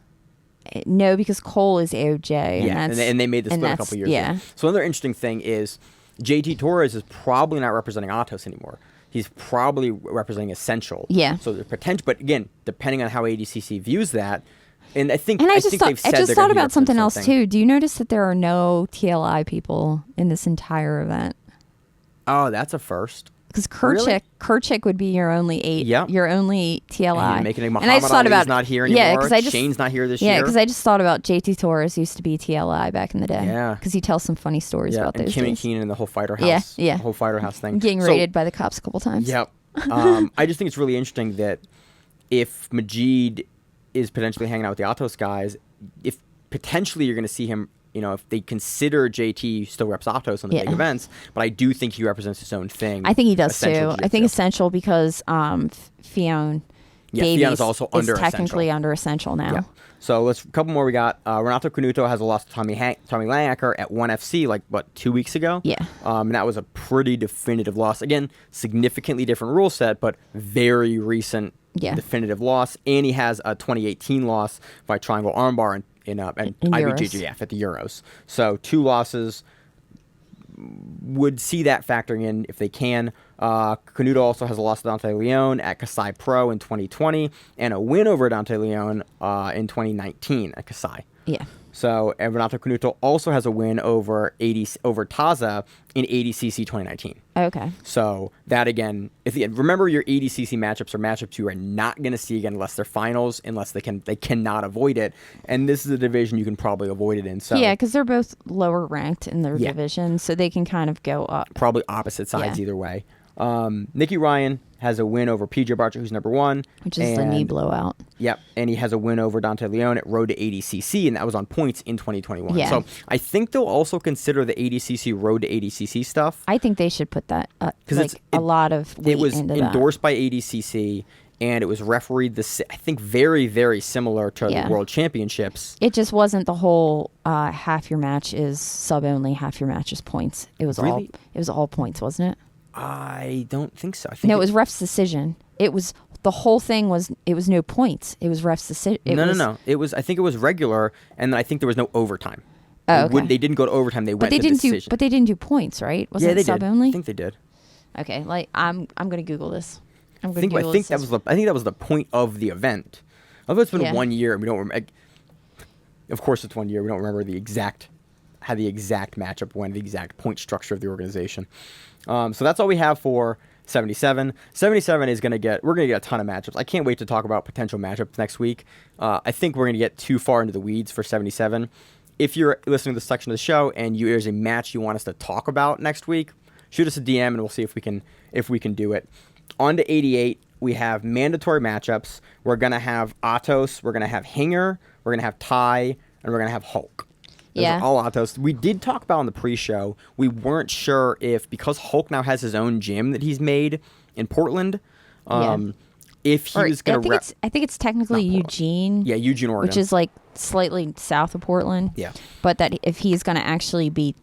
No, because Cole is AOJ. And they made the split a couple years ago. So another interesting thing is JT Torres is probably not representing Atos anymore. He's probably representing Essential. Yeah. So there's potential, but again, depending on how ADCC views that, and I just thought about something else too. Do you notice that there are no TLI people in this entire event? Oh, that's a first. Because Kerchik would be your only your only TLI. And I just thought about not here anymore. Yeah, Shane's not here this year. Yeah, because I just thought about JT Torres used to be TLI back in the day. Yeah, because he tells some funny stories about those. Kimmy Keenan and the whole Fighter House. Yeah, the whole Fighter House thing. Getting raided by the cops a couple times. Yep. I just think it's really interesting that if Majid is potentially hanging out with the Atos guys, if potentially you're going to see him. You know, if they consider JT still reps Atos on the big events, but I do think he represents his own thing. I think he does too. Jiu-Jitsu. I think Essential because Fionn Davies is also technically under Essential now. Yeah. So let's a couple more. We got Renato Canuto has a loss to Tommy Langecker at 1FC 2 weeks ago. Yeah. And that was a pretty definitive loss. Again, significantly different rule set, but very recent definitive loss. And he has a 2018 loss by Triangle Armbar in IBJJF at the Euros. So 2 losses. would see that factoring in if they can. Canuto also has a loss to Dante Leon at Kasai Pro in 2020 and a win over Dante Leon in 2019 at Kasai. Yeah. So Renato Canuto also has a win over Taza in ADCC 2019. Okay. So that again, remember your ADCC matchups are matchups you are not going to see again unless they're finals, unless they cannot avoid it. And this is a division you can probably avoid it in. So yeah, because they're both lower ranked in their division, so they can kind of go up. Probably opposite sides either way. Nicky Ryan has a win over PJ Barcher, who's number 1. Which is the knee blowout. Yep, and he has a win over Dante Leon at Road to ADCC, and that was on points in 2021. Yeah. So I think they'll also consider the ADCC Road to ADCC stuff. I think they should put that because like a lot of weight it was into endorsed by ADCC, and it was refereed I think very, very similar to the World Championships. It just wasn't the whole half your match is sub only, half your match is points. It was all points, wasn't it? I don't think so. I think it was ref's decision. It was the whole thing was no points. It was ref's decision. No. It was I think it was regular, and I think there was no overtime. Oh, okay. They didn't go to overtime. They went to decision. But they didn't do points, right? Wasn't it sub only? I think they did. Okay, I'm gonna Google this. I think that was the point of the event. Although it's been 1 year, and we don't remember. Of course, it's 1 year. We don't remember how the exact matchup went, the exact point structure of the organization. So that's all we have for 77. 77 is we're going to get a ton of matchups. I can't wait to talk about potential matchups next week. I think we're going to get too far into the weeds for 77. If you're listening to this section of the show and there's a match you want us to talk about next week, shoot us a DM and we'll see if we can do it. On to 88, we have mandatory matchups. We're going to have Atos, we're going to have Hinger, we're going to have Tai, and we're going to have Hulk. Those are all Atos. We did talk about on the pre-show. We weren't sure because Hulk now has his own gym that he's made in Portland. If he was going to I think it's technically Eugene. Yeah, Eugene, Oregon. Which is like slightly south of Portland. Yeah. But that if he's going to actually be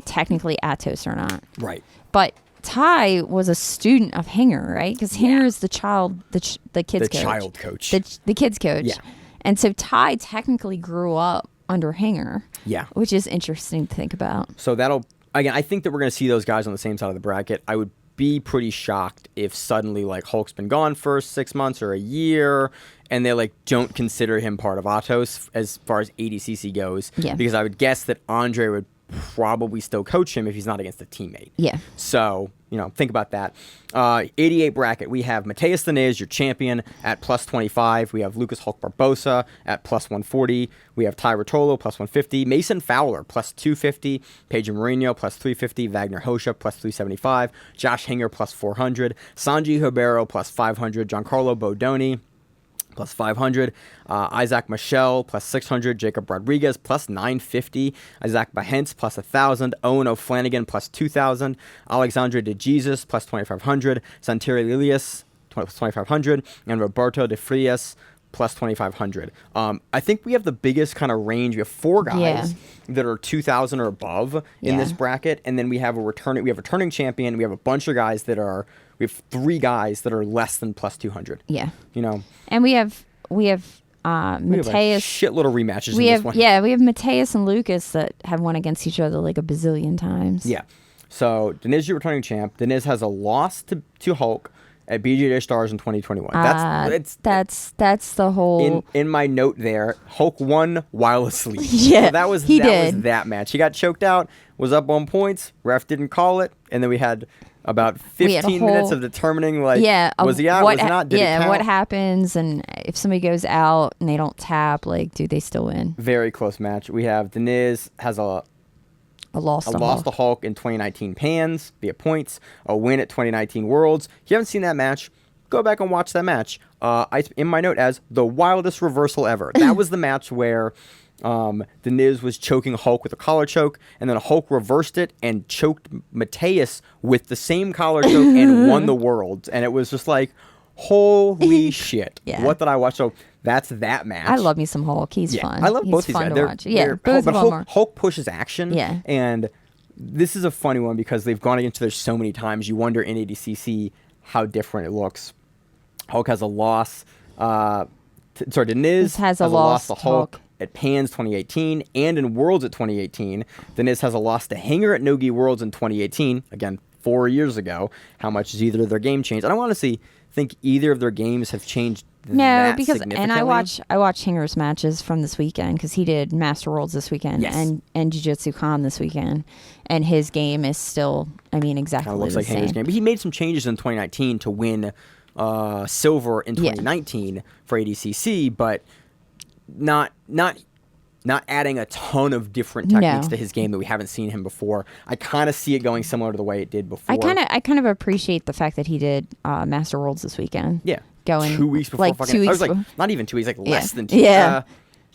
technically Atos or not. Right. But Tai was a student of Hinger, right? Because Hinger is the kid's coach. The child coach. The kid's coach. Yeah. And so Tai technically grew up under Hinger. Yeah. Which is interesting to think about. So I think that we're going to see those guys on the same side of the bracket. I would be pretty shocked if suddenly Hulk's been gone for 6 months or a year and they don't consider him part of Atos as far as ADCC goes. Yeah. Because I would guess that Andre would probably still coach him if he's not against a teammate. Yeah. So, think about that. 88 bracket, we have Mateus Diniz, your champion, at plus 25. We have Lucas Hulk Barbosa at plus 140. We have Ty Rotolo, plus 150. Mason Fowler, plus 250. Pedro Mourinho, plus 350. Wagner Hosha, plus 375. Josh Hinger, plus 400. Sanji Ribeiro, plus 500. Giancarlo Bodoni, plus 500. Isaac Michel, plus 600. Jacob Rodriguez, plus 950. Isaac Bahentz, plus 1,000. Owen O'Flanagan, plus 2,000. Alexandre De Jesus, plus 2,500. Santeri Lilius, plus 2,500. And Roberto De Frias, plus 2,500. I think we have the biggest kind of range. We have 4 guys that are 2,000 or above in this bracket. And then we have a returning champion. We have a bunch of guys we have 3 guys that are less than plus 200. Yeah. And we have Mateus. Shitload of rematches in this one. Yeah, we have Mateus and Lucas that have won against each other like a bazillion times. Yeah. So Diniz, your returning champ. Diniz has a loss to Hulk at BJJ Stars in 2021. That's the whole. In my note there, Hulk won while asleep. Yeah, so that was that match. He got choked out, was up on points. Ref didn't call it, and then we had about 15 minutes of determining was he out, was he not, did it count? What happens, and if somebody goes out and they don't tap, do they still win? Very close match. We have Diniz has a loss to Hulk in 2019 Pans via points, a win at 2019 Worlds. If you haven't seen that match, go back and watch that match. In my note as the wildest reversal ever. That was the match where Diniz was choking Hulk with a collar choke, and then Hulk reversed it and choked Mateus with the same collar choke and won the Worlds. And it was just holy shit. Yeah. What did I watch? So that's that match. I love me some Hulk. He's fun. I love both these guys. Both of them are. Hulk pushes action. Yeah. And this is a funny one because they've gone against each other so many times. You wonder in ADCC how different it looks. Hulk has a loss. Diniz has a loss to Hulk at Pans 2018 and in Worlds at 2018. Deniz has a loss to Hinger at Nogi Worlds in 2018. Again, 4 years ago. How much has either of their game changed? I don't honestly think either of their games have changed that significantly. And I watch Hinger's matches from this weekend because he did Master Worlds this weekend and Jiu-Jitsu Con this weekend, and his game is still, exactly looks the like same. Hinger's game. But he made some changes in 2019 to win silver in 2019 for ADCC, but not adding a ton of different techniques to his game that we haven't seen him before. I kind of see it going similar to the way it did before. I kind of appreciate the fact that he did Master Worlds this weekend. Yeah. Going 2 weeks before fucking, I was like, not even 2 weeks, like less than 2 Yeah.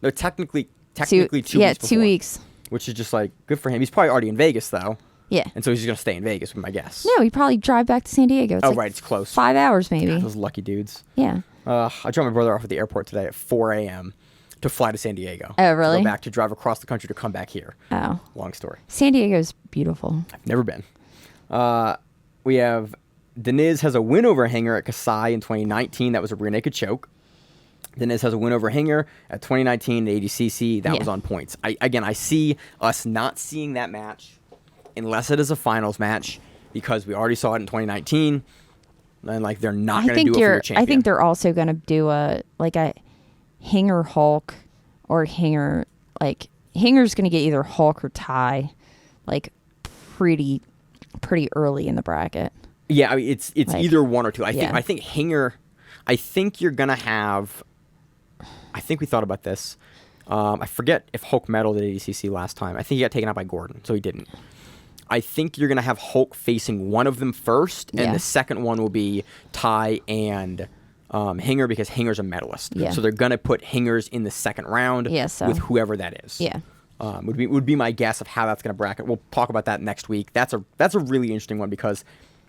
No, technically 2 weeks before. 2 weeks. Which is just like, good for him. He's probably already in Vegas, though. Yeah. And so he's just going to stay in Vegas, with my guess. No, he'd probably drive back to San Diego. It's right, it's close. 5 hours, maybe. God, those lucky dudes. Yeah. I dropped my brother off at the airport today at 4 a.m. to fly to San Diego. Oh, really? To go back to drive across the country to come back here. Oh. Long story. San Diego's beautiful. I've never been. We have Deniz has a win over Hinger at Kasai in 2019. That was a rear naked choke. Deniz has a win over Hinger at 2019 at ADCC. That was on points. I see us not seeing that match unless it is a finals match because we already saw it in 2019. And like they're not going to do it for your champion. I think they're also going to do a Hinger Hulk or Hinger, like Hinger's going to get either Hulk or Ty like pretty early in the bracket. Yeah, I mean, it's like, either one or two. I think Hinger, I think you're going to have, I think we thought about this. I forget if Hulk medaled at ADCC last time. I think he got taken out by Gordon, so he didn't. I think you're going to have Hulk facing one of them first, and the second one will be Ty and Hinger because Hinger's a medalist. Yeah. So they're going to put Hingers in the second round with whoever that is. Yeah. Would be my guess of how that's going to bracket. We'll talk about that next week. That's a really interesting one because,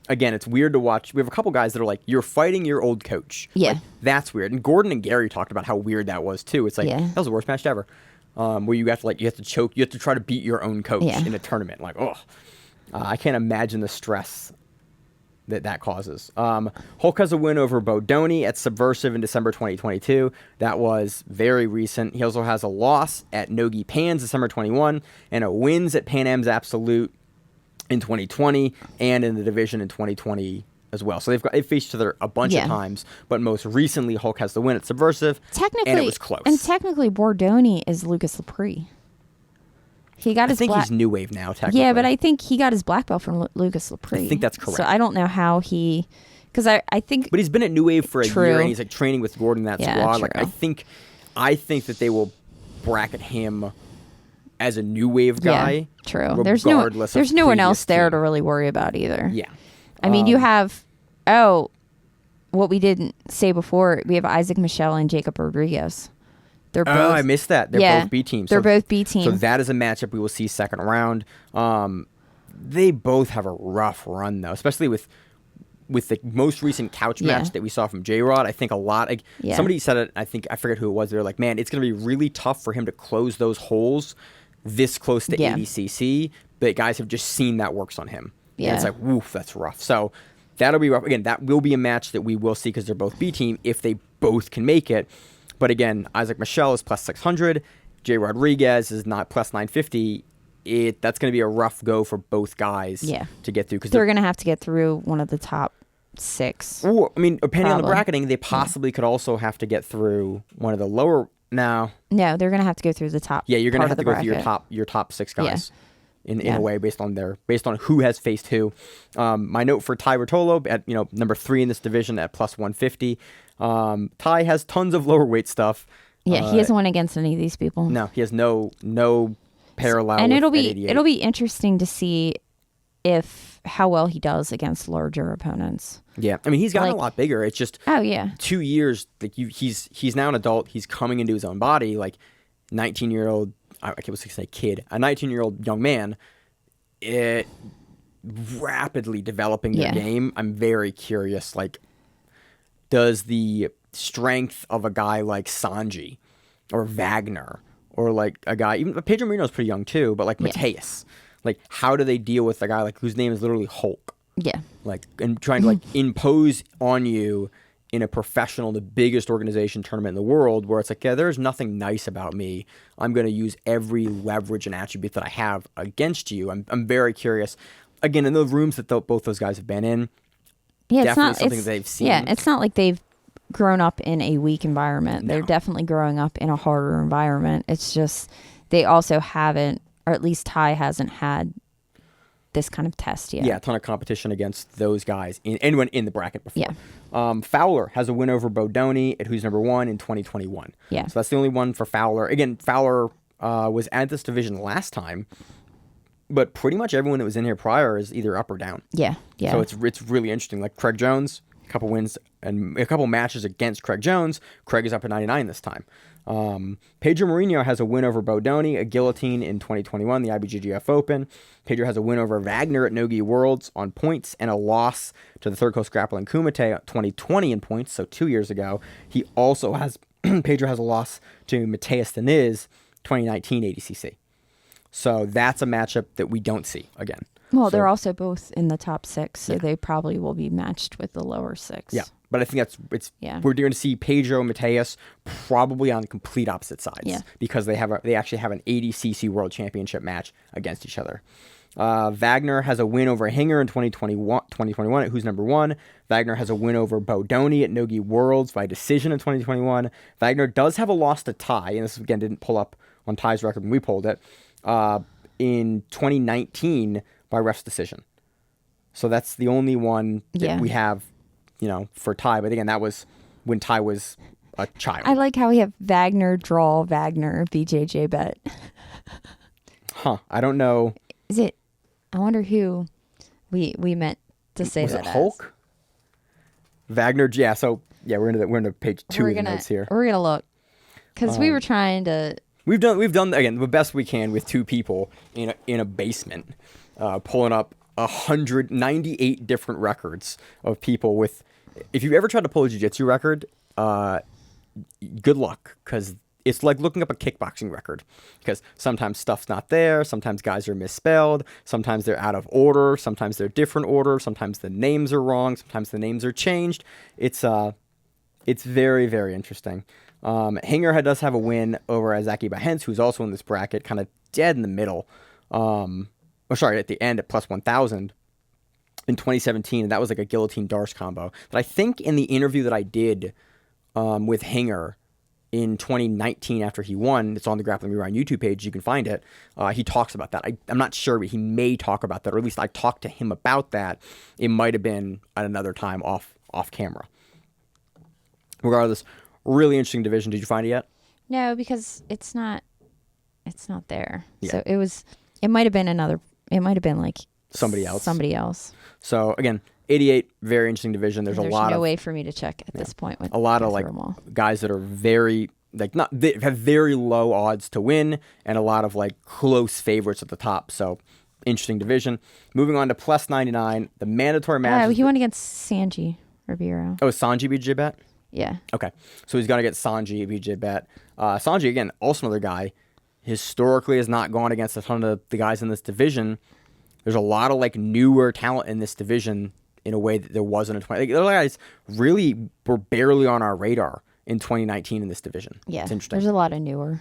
again, it's weird to watch. We have a couple guys that are like, you're fighting your old coach. Yeah. Like, that's weird. And Gordon and Garry talked about how weird that was, too. It's like, that was the worst match ever. Where you have to choke. You have to try to beat your own coach in a tournament. Like, I can't imagine the stress that causes. Hulk has a win over Bodoni at Subversive in December 2022. That was very recent. He also has a loss at Nogi Pans December 21 and a wins at Pan Am's Absolute in 2020 and in the division in 2020 as well. So they've faced each other a bunch of times, but most recently Hulk has the win at Subversive. And it was close. And technically Bordoni is Lucas Lepre. He got his he's new wave now, technically. Yeah, but I think he got his black belt from Lucas Lepre. I think that's correct. So I don't know how he, because I think. But he's been at New Wave for a year, and he's like training with Gordon in that squad. True. Like I think that they will bracket him as a New Wave guy. Yeah, true. There's no one else there to really worry about either. Yeah. I mean, you have what we didn't say before. We have Isaac Michelle and Jacob Rodriguez. They're both, I missed that. They're both B teams. They're both B teams. So that is a matchup we will see second round. They both have a rough run though, especially with the most recent couch match that we saw from J-Rod. I think a lot. Somebody said it. I forget who it was. They're like, man, it's going to be really tough for him to close those holes this close to ADCC. But guys have just seen that works on him. Yeah, and it's like, woof, that's rough. So that'll be rough. Again, that will be a match that we will see because they're both B team if they both can make it. But again, Isaac Michelle is plus 600. Jay Rodriguez is not plus 950. That's going to be a rough go for both guys to get through. Because they're going to have to get through one of the top 6. Ooh, I mean, depending on the bracketing, they possibly could also have to get through one of the lower. No, they're going to have to go through the top. Yeah, you're going to have to go bracket. through your top 6 guys. In a way based on who has faced who. My note for Ty Rotolo at number 3 in this division at plus 150. Ty has tons of lower weight stuff. Yeah, he hasn't won against any of these people. No, he has no parallel. And it'll be interesting to see how well he does against larger opponents. Yeah, I mean he's gotten a lot bigger. It's just 2 years. Like he's now an adult. He's coming into his own body. Like 19-year-old. I was going to say kid. A 19-year-old young man. Rapidly developing their game. I'm very curious. Like, does the strength of a guy like Sanji or Wagner or like a guy, even Pedro Marino's pretty young too, but like Mateus, like how do they deal with a guy like whose name is literally Hulk? Yeah. Like, and trying to like impose on you in a professional, the biggest organization tournament in the world, where it's like, yeah, there's nothing nice about me. I'm going to use every leverage and attribute that I have against you. I'm very curious. Again, in the rooms that both those guys have been in, definitely something that they've seen. Yeah, it's not like they've grown up in a weak environment. No. They're definitely growing up in a harder environment. It's just they also haven't, or at least Ty hasn't had this kind of test yet. Yeah, a ton of competition against those guys, anyone in the bracket before. Yeah. Fowler has a win over Bodoni at who's number 1 in 2021. Yeah. So that's the only one for Fowler. Again, Fowler was at this division last time, but pretty much everyone that was in here prior is either up or down. Yeah. Yeah. So it's really interesting. Like Craig Jones, a couple wins and a couple matches against Craig Jones. Craig is up at 99 this time. Pedro Mourinho has a win over Bodoni, a guillotine in 2021, the IBJJF Open. Pedro has a win over Wagner at Nogi Worlds on points and a loss to the Third Coast Grappling Kumite 2020 in points, so 2 years ago. He also has, Pedro has a loss to Mateus Diniz 2019 ADCC. So that's a matchup that we don't see again. Well, they're also both in the top 6, so they probably will be matched with the lower 6. Yeah. But I think we're going to see Pedro and Mateus probably on complete opposite sides because they actually have an ADCC World Championship match against each other. Wagner has a win over Hinger in 2021 at who's number 1. Wagner has a win over Bodoni at Nogi Worlds by decision in 2021. Wagner does have a loss to Ty, and this again didn't pull up on Ty's record when we pulled it, in 2019 by ref's decision. So that's the only one that we have, for Ty. But again, that was when Ty was a child. I like how we have Wagner, draw, Wagner, BJJ bet. I don't know. Is it? I wonder who we meant to say was that it Hulk? Wagner, yeah. So yeah, we're into page 2 of the notes here. We're gonna look because we were trying to. We've done again the best we can with 2 people in a basement, pulling up 198 different records of people with. If you've ever tried to pull a jiu-jitsu record, good luck, because it's like looking up a kickboxing record, because sometimes stuff's not there, sometimes guys are misspelled, sometimes they're out of order, sometimes they're different order, sometimes the names are wrong, sometimes the names are changed. It's very, very interesting. Hinger does have a win over Azaki Bahens, who's also in this bracket, kind of dead in the middle. At the end at plus 1,000 in 2017, and that was like a guillotine Darce combo. But I think in the interview that I did with Hinger in 2019 after he won, it's on the Grappling Rewind YouTube page, you can find it, he talks about that. I'm not sure, but he may talk about that, or at least I talked to him about that. It might have been at another time off camera. Regardless, really interesting division. Did you find it yet? No, because it's not there. Yeah. So it might have been like somebody else. So again, 88, very interesting division. There's no way for me to check at this point. With a lot of like guys that are very have very low odds to win, and a lot of like close favorites at the top. So interesting division. Moving on to plus 99, the mandatory match. He won against Sanji Ribeiro. Oh, Sanji BJ Bet? Yeah. Okay. So he's got to get Sanji BJ Bet. Sanji, again, also another guy, historically has not gone against a ton of the guys in this division. There's a lot of like newer talent in this division in a way that there wasn't in 20. Like, the other guys really were barely on our radar in 2019 in this division. Yeah, it's interesting. There's a lot of newer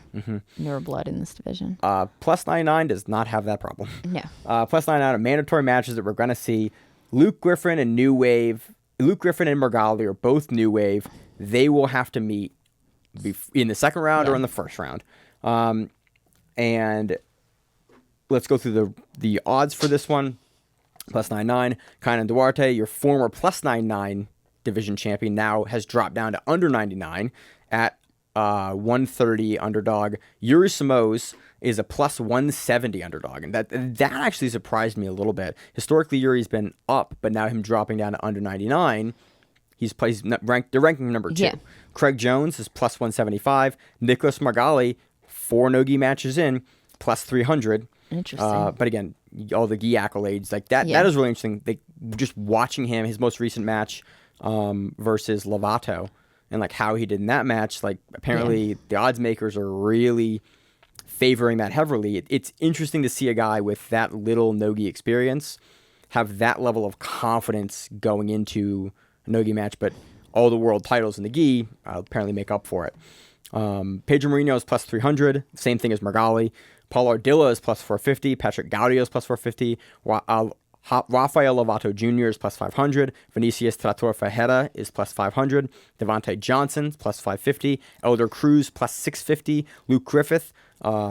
blood in this division. Plus 99 does not have that problem. No. Plus 99 are mandatory matches that we're going to see. Luke Griffin and Margali are both New Wave. They will have to meet in the second round or in the first round. And let's go through the odds for this one. Plus 99, Kainan Duarte, your former plus 99 division champion, now has dropped down to under 99 at 130 underdog. Yuri Simoes is a plus 170 underdog, and that actually surprised me a little bit. Historically, Yuri's been up, but now him dropping down to under 99, they're ranking number 2. Yeah. Craig Jones is plus 175. Nicholas Margali, 4 no-gi matches in, plus 300. Interesting. But again, all the gi accolades, like that, that is really interesting. Just watching him, his most recent match versus Lovato, and like how he did in that match, like apparently the odds makers are really favoring that heavily. It's interesting to see a guy with that little no-gi experience have that level of confidence going into a no-gi match, but all the world titles in the gi apparently make up for it. Pedro Marino is plus 300. Same thing as Margali. Paulo Ardilla is plus 450. Patrick Gaudio is plus 450. Rafael Lovato Jr. is plus 500. Vinicius Trator Ferreira is plus 500. Devontae Johnson plus 550. Elder Cruz plus 650. Luke Griffith,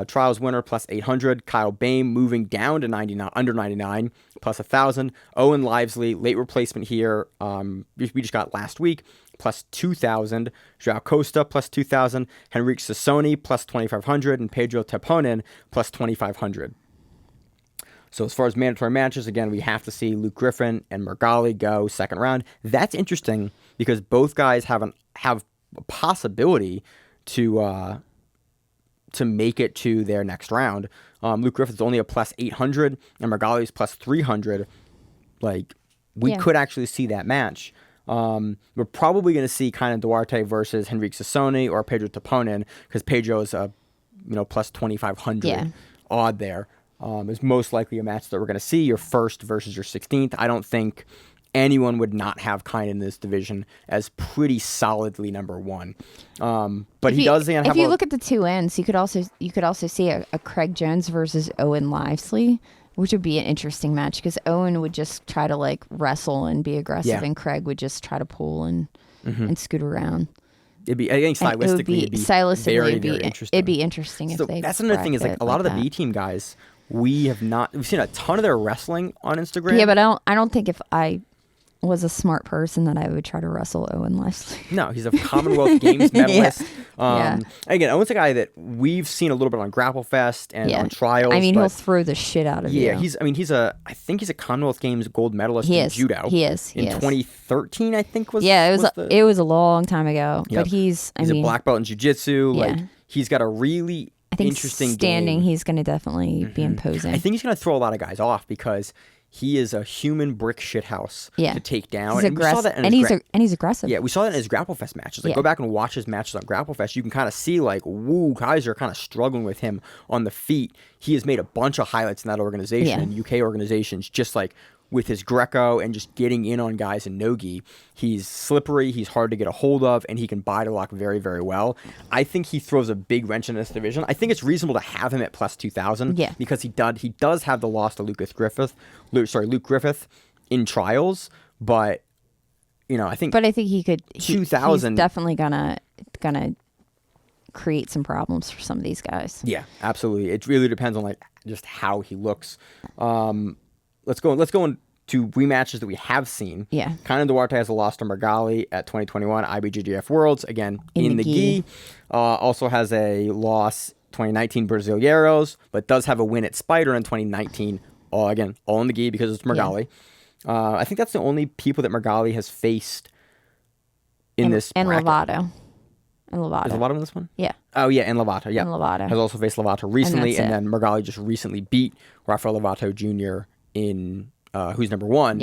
trials winner, plus 800. Kyle Bain moving down to 99, under 99, plus 1,000. Owen Livesley, late replacement here. We just got last week, plus 2,000. Joao Costa, plus 2,000. Henrique Sassoni, plus 2,500. And Pedro Teponen, plus 2,500. So as far as mandatory matches, again, we have to see Luke Griffin and Margali go second round. That's interesting because both guys have a possibility to make it to their next round. Luke Griffin's only a plus 800 and Margali's plus 300. Like, we could actually see that match. We're probably going to see kind of Duarte versus Henrique Sassoni or Pedro Teponen because Pedro is a plus 2,500 odd there. Is most likely a match that we're going to see, your first versus your 16th. I don't think anyone would not have Kind in this division as pretty solidly number one. But he does have. If you look at the two ends, you could also see a Craig Jones versus Owen Livesley, which would be an interesting match because Owen would just try to like wrestle and be aggressive, and Craig would just try to pull and scoot around. I think stylistically, it'd be very interesting. It'd be interesting if they. That's another thing is like a lot of the B team guys. We've seen a ton of their wrestling on Instagram. Yeah, but I don't think if I was a smart person that I would try to wrestle Owen Livesley. No, he's a Commonwealth Games medalist. Again, Owen's a guy that we've seen a little bit on Grapple Fest and on trials. I mean, he'll throw the shit out of you. Yeah, I think he's a Commonwealth Games gold medalist in judo. He is. In 2013, I think was. Yeah, it was a long time ago. Yep. But he's a black belt in jiu-jitsu. Like, he's got a really interesting standing game. He's going to definitely be imposing. I think he's going to throw a lot of guys off because he is a human brick shithouse to take down. He's aggressive. And he's aggressive. Yeah, we saw that in his Grapple Fest matches. Like, go back and watch his matches on Grapple Fest. You can kind of see, like, guys are kind of struggling with him on the feet. He has made a bunch of highlights in that organization and UK organizations, just like with his Greco and just getting in on guys in no-gi. He's slippery, he's hard to get a hold of, and he can body lock very, very well. I think he throws a big wrench in this division. I think it's reasonable to have him at plus 2,000 because he does have the loss to Luke Griffith in trials, but I think he could 2,000. He's definitely gonna create some problems for some of these guys. Yeah, absolutely. It really depends on like just how he looks. Let's go into rematches that we have seen. Yeah. Kainan Duarte has a loss to Margali at 2021 IBJJF Worlds, again, in the gi. Also has a loss 2019 Brasileiros, but does have a win at Spider in 2019. All in the gi because it's Margali. Yeah. I think that's the only people that Margali has faced in this bracket. Lovato. And Lovato. Is Lovato in this one? Yeah. Oh, yeah, and Lovato. Yeah. And Lovato. Has also faced Lovato recently, and then Margali just recently beat Rafael Lovato Jr. in who's number one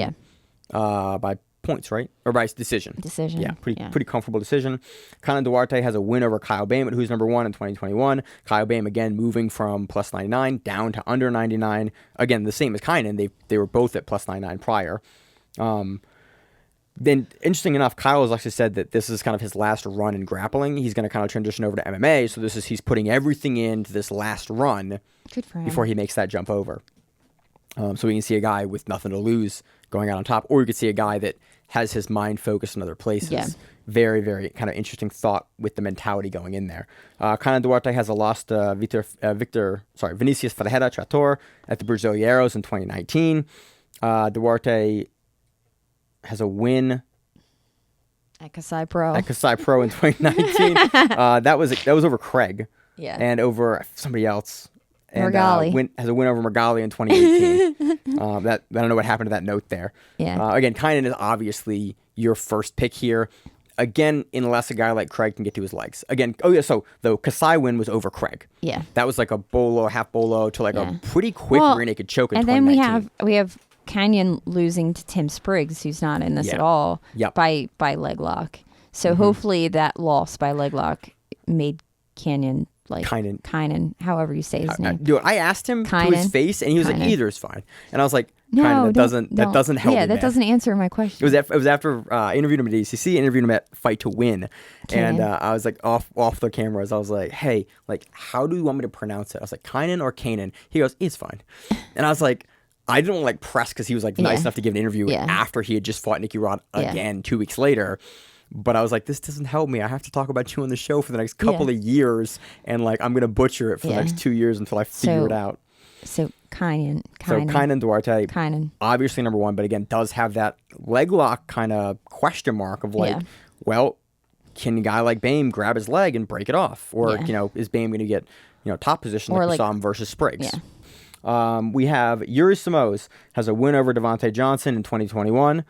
by points, right? Or by decision. Yeah, pretty comfortable decision. Kainan Duarte has a win over Kyle Bain, who's number one in 2021. Kyle Bain, again, moving from plus 99 down to under 99. Again, the same as Kainan. They were both at plus 99 prior. Then, interesting enough, Kyle has actually said that this is kind of his last run in grappling. He's going to kind of transition over to MMA. So he's putting everything into this last run before he makes that jump over. So we can see a guy with nothing to lose going out on top, or you could see a guy that has his mind focused in other places. Yeah. Very, very kind of interesting thought with the mentality going in there. Kainan Duarte has a loss to Vinicius Ferreira Trator at the Brasileiros in 2019. Duarte has a win at Kasai Pro in 2019. That was over Craig and over somebody else. And has a win over Margali in 2018. I don't know what happened to that note there. Yeah. Again, Kainan is obviously your first pick here. Again, unless a guy like Craig can get to his legs. Again, so the Kasai win was over Craig. Yeah. That was like a half bolo to like a pretty quick rear naked choke in 2019. And then we have Canyon losing to Tim Spriggs, who's not in this at all, by leg lock. So hopefully that loss by leg lock made Canyon like Kynan, however you say his name. Dude, I asked him to his face, and he was like, either is fine. And I was like, that doesn't help. Yeah, me, that doesn't answer my question. It was after I interviewed him at ADCC, interviewed him at Fight to Win, and I was like off the cameras. I was like, hey, like, how do you want me to pronounce it? I was like, Kynan or Kanan? He goes, it's fine. And I was like, I didn't want to like press because he was like nice enough to give an interview after he had just fought Nicky Rod again 2 weeks later. But I was like, this doesn't help me. I have to talk about you on the show for the next couple of years, and like I'm gonna butcher it for the next 2 years until I figure it out. So Kynan Duarte, Kynan, obviously number one, but again does have that leg lock kind of question mark of like, well, can a guy like Bame grab his leg and break it off, or is Bame going to get top position like we saw him versus Spriggs? We have Yuri Simões has a win over Devontae Johnson in 2021,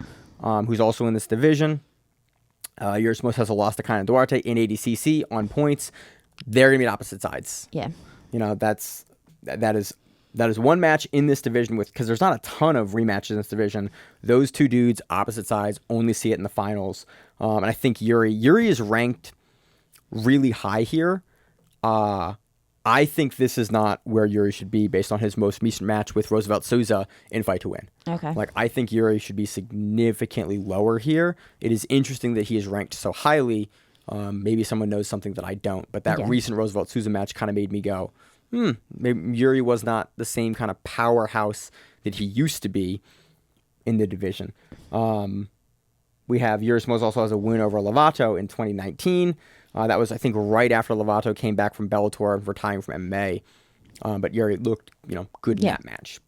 who's also in this division. Yuri Simões has a loss to Kynan Duarte in ADCC on points. They're going to be at opposite sides. Yeah. That is one match in this division because there's not a ton of rematches in this division. Those two dudes, opposite sides, only see it in the finals. And I think Yuri is ranked really high here. I think this is not where Yuri should be based on his most recent match with Roosevelt Souza in Fight to Win. Okay. Like, I think Yuri should be significantly lower here. It is interesting that he is ranked so highly. Maybe someone knows something that I don't. But that recent Roosevelt Souza match kind of made me go, maybe Yuri was not the same kind of powerhouse that he used to be in the division. We have Yuri Simões also has a win over Lovato in 2019. That was, I think, right after Lovato came back from Bellator and retiring from MMA. But Yuri looked, good in that match.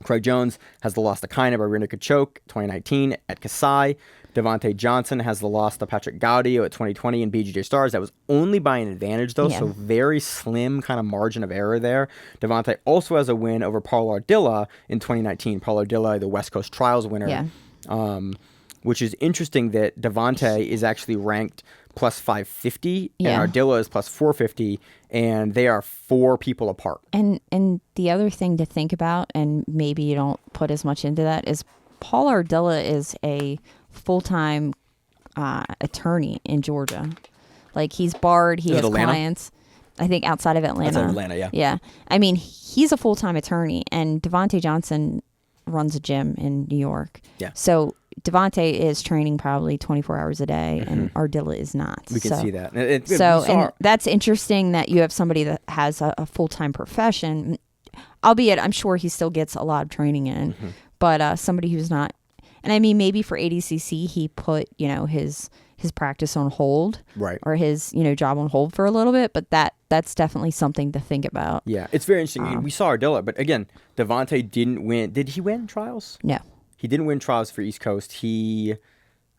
Craig Jones has the loss to Kynan by rear naked choke 2019 at Kasai. Devontae Johnson has the loss to Patrick Gaudio at 2020 in BJJ Stars. That was only by an advantage, though, so very slim kind of margin of error there. Devontae also has a win over Paul Ardilla in 2019. Paul Ardilla, the West Coast Trials winner. Which is interesting that Devontae is actually ranked plus 550 and Ardilla is plus 450, and they are 4 people apart. And the other thing to think about, and maybe you don't put as much into that, is Paul Ardilla is a full-time attorney in Georgia. Like, he's barred, he has clients. I think outside of Atlanta. Outside of Atlanta, Yeah. I mean, he's a full-time attorney, and Devontae Johnson runs a gym in New York. Yeah. So Devontae is training probably 24 hours a day, and Ardilla is not. We can see that. And that's interesting that you have somebody that has a full-time profession, albeit I'm sure he still gets a lot of training in, but somebody who's not. And I mean, maybe for ADCC, he put, his practice on hold, right, or his, job on hold for a little bit, but that's definitely something to think about. Yeah, it's very interesting. We saw Ardilla, but again, Devontae didn't win. Did he win trials? No. He didn't win trials for East Coast. I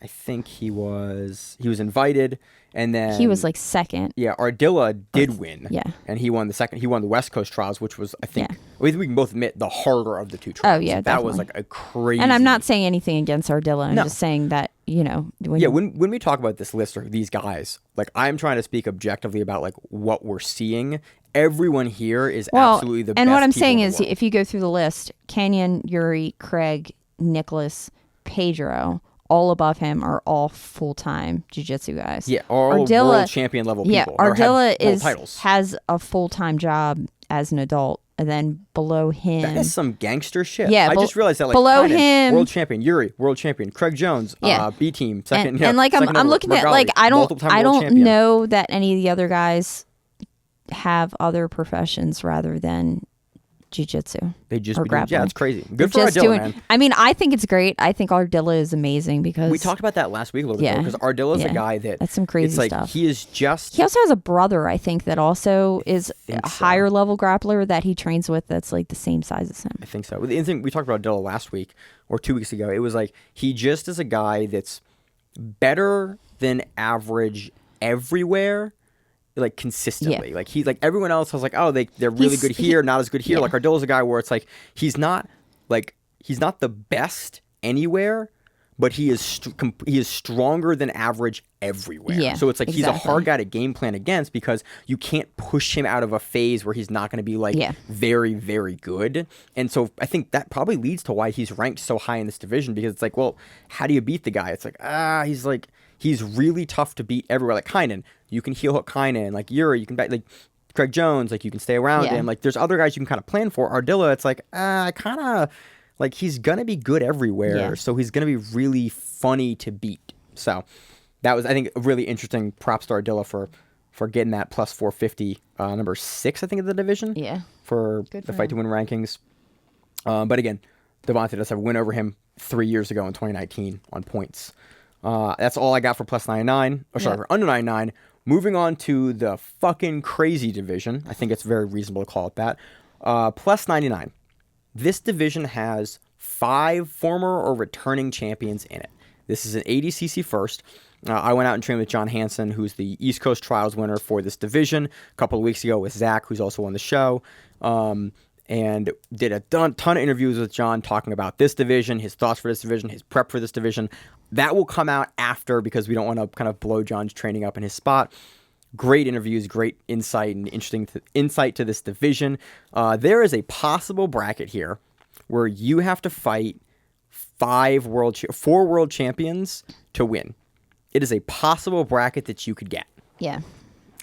think he was invited, and then he was like second. Yeah, Ardilla did win. Yeah, and he won the second. He won the West Coast trials, which was, I think, we can both admit, the harder of the two trials. Oh yeah, that definitely. was like a crazy. And I'm not saying anything against Ardilla. I'm just saying that when we talk about this list or these guys, like, I'm trying to speak objectively about like what we're seeing. Everyone here is absolutely the best. And what I'm saying is, if you go through the list, Canyon, Yuri, Craig, Nicholas, Pedro, all above him are all full-time jiu-jitsu guys. Yeah, all world champion level people. Yeah, Ardilla has a full-time job as an adult, and then below him, that is some gangster shit. Yeah, I just realized that. Like, below him, world champion Yuri, world champion Craig Jones, B team second. And like I'm looking at, like, I don't know that any of the other guys have other professions rather than jiu-jitsu. They just or grappling. Yeah, it's crazy. Good for Ardilla, man. I mean, I think it's great. I think Ardilla is amazing because we talked about that last week a little bit, because Ardilla's a guy that's some crazy stuff. He also has a brother, I think, that also is a higher level grappler that he trains with that's like the same size as him. I think so. The thing we talked about Ardilla last week or 2 weeks ago, it was like he just is a guy that's better than average everywhere. Like, consistently, like he's like everyone else has, like, oh, they're really good here, not as good here. Like, Ardilla's a guy where it's like he's not the best anywhere, but he is stronger than average everywhere. Yeah, so it's like he's a hard guy to game plan against because you can't push him out of a phase where he's not going to be like very, very good. And so I think that probably leads to why he's ranked so high in this division, because it's like, well, how do you beat the guy? It's like he's really tough to beat everywhere. Like Kynan, you can heel hook Kynan. Like Yuri, you can like Craig Jones, like you can stay around him. Like there's other guys you can kind of plan for. Ardilla, it's like I kind of like he's gonna be good everywhere, so he's gonna be really funny to beat. So that was, I think, a really interesting props to Ardilla for getting that plus 450, number 6, I think, of the division. Yeah, for the fight to win rankings. But again, Devontae does have a win over him 3 years ago in 2019 on points. That's all I got for plus 99. Oh, sorry, for under 99. Moving on to the fucking crazy division. I think it's very reasonable to call it that. Plus 99. This division has 5 former or returning champions in it. This is an ADCC first. I went out and trained with John Hansen, who's the East Coast Trials winner for this division, a couple of weeks ago with Zach, who's also on the show. And did a ton of interviews with John talking about this division, his thoughts for this division, his prep for this division. That will come out after because we don't want to kind of blow John's training up in his spot. Great interviews, great insight, and interesting insight to this division. There is a possible bracket here where you have to fight 4 world champions to win. It is a possible bracket that you could get. Yeah.